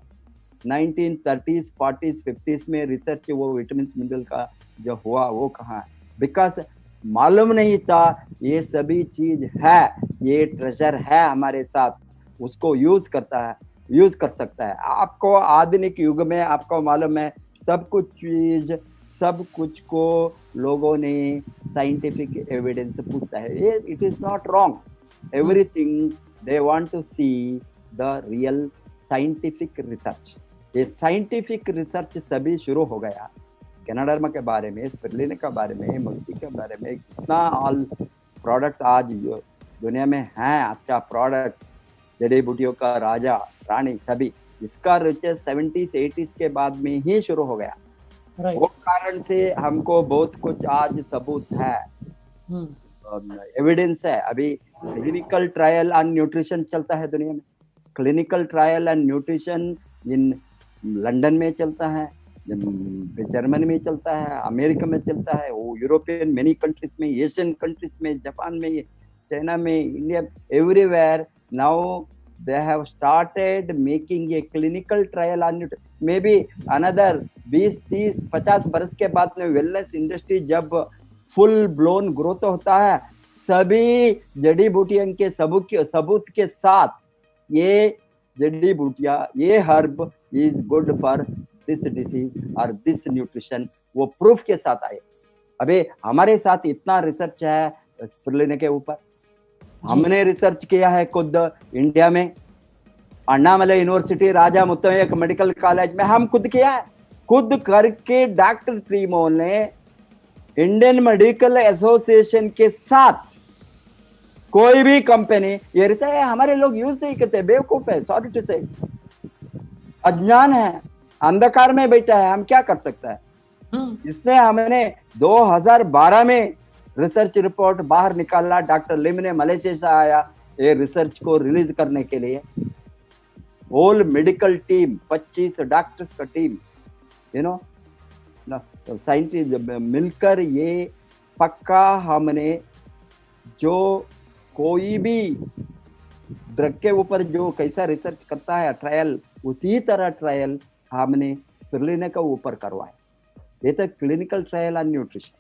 1930s, 40s, 50s में रिसर्च वो विटामिन मिनरल का जो हुआ वो कहाँ है? बिकॉज मालूम नहीं था ये सभी चीज है, ये ट्रेजर है हमारे साथ, उसको यूज कर सकता है। आपको आधुनिक युग में आपको मालूम है सब कुछ को लोगों ने साइंटिफिक एविडेंस पूछता है। It is not wrong, everything they want to see the real scientific research. ये साइंटिफिक रिसर्च सभी शुरू हो गया गैनाडर्मा के बारे में, स्पिरुलिना के बारे में, मोरिंजी के बारे में। कितना ऑल प्रोडक्ट्स आज दुनिया में हैं, अच्छा प्रोडक्ट्स, जड़ी बूटियों का राजा रानी सभी, इसका रिसर्च 70s 80s के बाद में ही शुरू हो गया। वो कारण से हमको बहुत कुछ आज सबूत है, एविडेंस है। अभी क्लिनिकल ट्रायल ऑन न्यूट्रिशन चलता है दुनिया में। Clinical trial on nutrition in London में चलता है, जर्मनी में चलता है, अमेरिका में चलता है, वो यूरोपियन मेनी कंट्रीज में, एशियन कंट्रीज में, जापान में, चाइना में, India, everywhere now they have started making a clinical trial on it. Maybe another 20, 30, 50 बरस के बाद में वेलनेस इंडस्ट्री जब फुल ब्लोन ग्रोथ होता है, सभी जड़ी बूटियों के सबूत के साथ ये जड़ी बूटियां, ये herb is good for this disease और दिस न्यूट्रिशन, वो प्रूफ के साथ आए। अबे हमारे साथ इतना रिसर्च है स्पिरुलिना के ऊपर। हमने रिसर्च किया है खुद इंडिया में, अन्नामलई यूनिवर्सिटी, राजा मुत्तमय्या मेडिकल कॉलेज में हम खुद किया है। खुद करके डॉक्टर ट्रीमो ने इंडियन मेडिकल एसोसिएशन के साथ कोई भी कंपनी ये रिसर्च हमारे लोग यूज नहीं करते, बेवकूफ है, सॉरी टू से। अज्ञान है, अंधकार में बैठा है, हम क्या कर सकते हैं। इसने हमने 2012 में रिसर्च रिपोर्ट बाहर निकाला, डॉक्टर लिम ने मलेशिया से आया ये रिसर्च को रिलीज करने के लिए। होल मेडिकल टीम, 25 डॉक्टर्स का टीम, साइंटिस्ट मिलकर ये पक्का हमने जो कोई भी ड्रग के ऊपर जो कैसा रिसर्च करता है ट्रायल, उसी तरह ट्रायल हमने स्पिरुलिना के ऊपर करवाया। ये तो क्लिनिकल ट्रायल ऑन न्यूट्रिशन,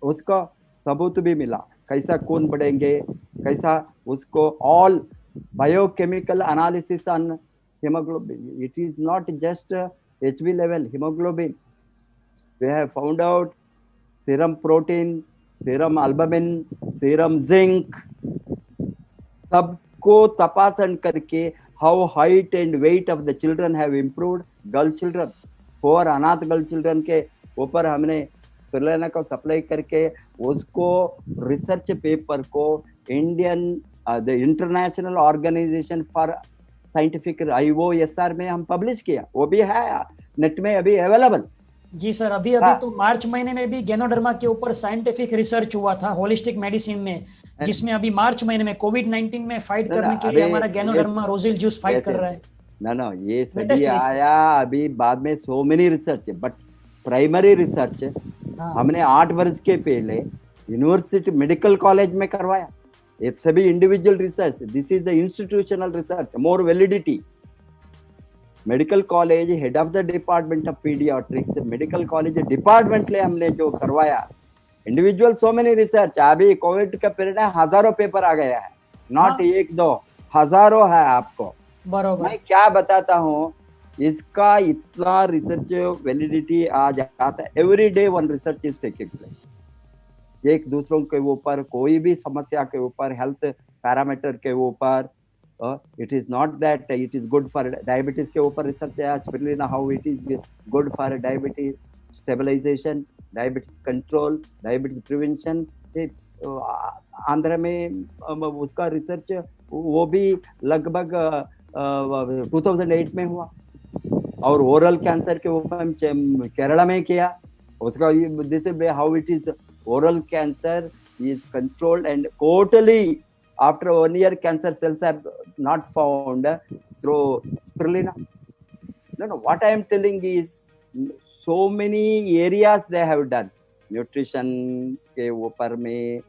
उसका सबूत भी मिला, कैसा खून बढ़ेंगे, कैसा उसको all biochemical analysis on hemoglobin. It is not just HB level, hemoglobin. We have found out serum protein, serum albumin, serum zinc, सबको तपासन करके how height and weight of the children have improved. Girl children, 4 अनाथ girl children के ऊपर हमने spirulina को supply करके उसको research paper को Indian the international organisation for scientific IOSR में हम पब्लिश किया। वो भी है नेट में अभी अवेलेबल। जी सर, अभी तो मार्च महीने में भी गैनोडर्मा के ऊपर साइंटिफिक रिसर्च हुआ था होलिस्टिक मेडिसिन में, जिसमें अभी मार्च महीने में कोविड-19 में फाइट करने के लिए हमारा गैनोडर्मा रोजिल जूस फाइट कर रहा है। ना ये सभी आया अभी बाद में, so many research, but primary research हमने 8 वर्ष के पहले यूनिवर्सिटी मेडिकल कॉलेज में करवाया। ये सभी individual research, this is the institutional research, more validity. Medical college head of the department of paediatrics, medical college department ले हमने जो करवाया, इंडिविजुअल सो मेनी रिसर्च। अभी कोविड का पीरियड है, हजारों पेपर आ गया है, नॉट 1-2, हजारों है आपको। बरोबर, मैं क्या बताता हूँ, इसका इतना रिसर्च वैलिडिटी आ जाता है। Every day one research is taking place, एक दूसरों के ऊपर, कोई भी समस्या के ऊपर, हेल्थ पैरामीटर के ऊपर। It is not that it is good for diabetes के ऊपर रिसर्च है spirulina, how it is good for diabetes stabilisation, diabetes control, diabetes prevention. Andhra में उसका रिसर्च वो भी लगभग 2008 में हुआ, और ओरल कैंसर के ऊपर केरला में किया उसका। This is how it is, oral cancer is controlled and totally after 1 year cancer cells are not found through spirulina. No, what I am telling is so many areas they have done, nutrition के ऊपर में,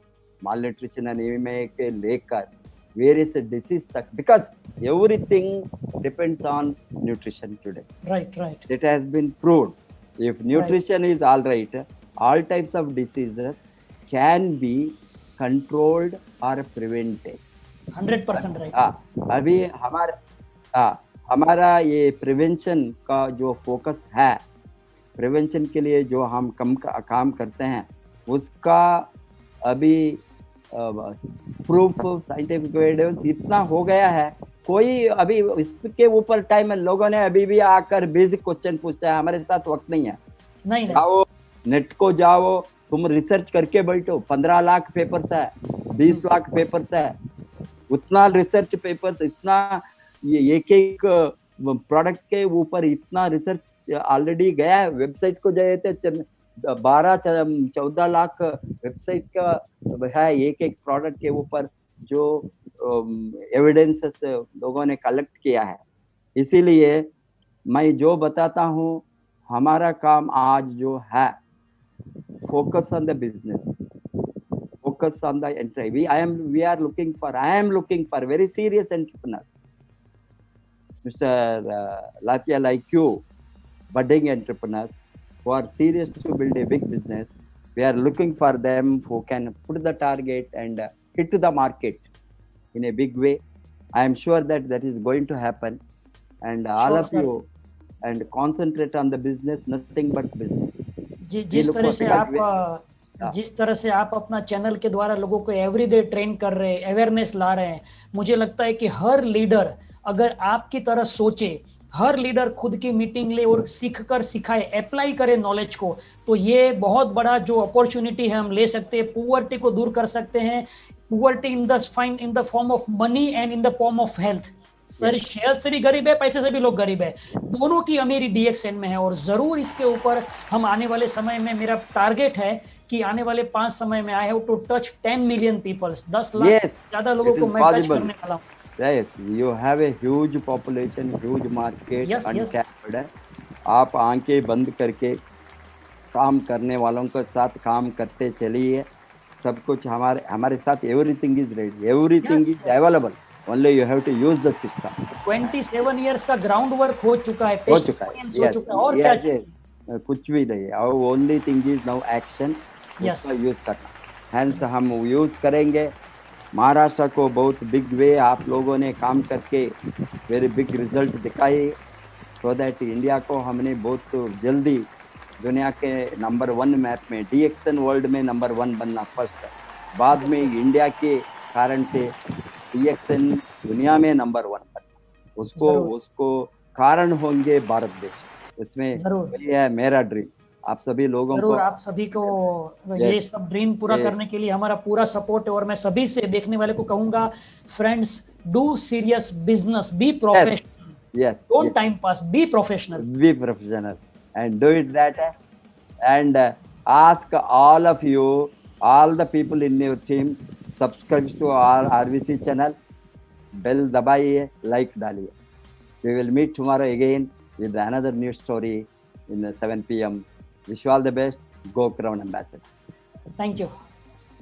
malnutrition anemia के लेकर various disease तक, because everything depends on nutrition today. Right. It has been proved. If nutrition is all right, all types of diseases can be controlled or prevented. 100% right. अभी हमारा ये prevention का जो focus है, prevention के लिए जो हम काम करते हैं, उसका अभी प्रूफ साइंटिफिक एविडेंस इतना हो गया है, कोई अभी इसके ऊपर टाइम है। लोगों ने अभी भी आकर बेसिक क्वेश्चन पूछता है, हमारे साथ वक्त नहीं है। नहीं। आओ नेट को जाओ, तुम रिसर्च करके बैठो, 15 लाख पेपर्स है, 20 लाख पेपर्स है, उतना रिसर्च पेपर्स, इतना ये एक प्रोडक्ट के ऊपर इतना रिसर्च ऑलरेडी गया है। वेबसाइट को जाए थे 12-14 लाख वेबसाइट का है एक प्रोडक्ट के ऊपर जो एविडेंसेस लोगों ने कलेक्ट किया है। इसीलिए मैं जो बताता हूँ, हमारा काम आज जो है, focus on the business, focus on the entry. I am looking for very serious entrepreneurs, Mr. Latia, like you, budding entrepreneurs who are serious to build a big business. We are looking for them who can put the target and hit the market in a big way. I am sure that is going to happen, and all of you, and concentrate on the business, nothing but business. जिस तरह से आप अपना channel के द्वारा लोगों को everyday train कर रहे हैं, अवेयरनेस ला रहे हैं, मुझे लगता है कि हर लीडर अगर आपकी तरह सोचे, हर लीडर खुद की मीटिंग ले और सीख कर सिखाए, अप्लाई करे नॉलेज को, तो ये बहुत बड़ा जो अपॉर्चुनिटी है हम ले सकते हैं, पुअर्टी को दूर कर सकते हैं। Poverty in the form of money and in the form of health. Sir share से भी गरीब है, पैसे से भी लोग गरीब है, दोनों की अमीरी DXN में है। और जरूर इसके ऊपर हम आने वाले समय में, मेरा टारगेट है कि आने वाले 5 समय में I have to touch 10 million peoples, 10 lakh Yes, ज्यादा लोगों it को is मैं टच possible. करने वाला हूँ। Yes, you have a huge population, huge market, Yes, yes. uncapped है। आप आंखें बंद करके काम करने वालों के साथ काम करते चलिए, सब कुछ हमारे साथ everything is ready, everything Yes, is yes. Available, only you have to use the system. 27 years का ग्राउंड वर्क हो चुका है, हो चुका है, testimonials हो चुका है, और क्या चाहिए? कुछ भी नहीं, और only thing is now action, Yes. उसका यूज करना। हैंस हम यूज करेंगे। महाराष्ट्र को बहुत बिग वे आप लोगों ने काम करके वेरी बिग रिजल्ट दिखाए, सो दैट इंडिया को हमने बहुत जल्दी दुनिया के नंबर 1 मैप में, DXN वर्ल्ड में नंबर 1 बनना फर्स्ट, बाद में इंडिया के कारण से DXN दुनिया में नंबर 1 बनना, उसको कारण होंगे भारत देश। इसमें ये है मेरा ड्रीम। आप सभी लोगों को, आप सभी को ये सब ड्रीम पूरा करने के लिए हमारा पूरा सपोर्ट है। और मैं सभी से, देखने वाले को कहूंगा, friends, do serious business, be professional, don't time pass, be professional and do it that, and ask all of you, all the people in your team, subscribe to our RVC channel, bell दबाइए, like डालिए। We will meet tomorrow again with another new story in 7 p.m. Wish you all the best. Go Crown Ambassador. Thank you.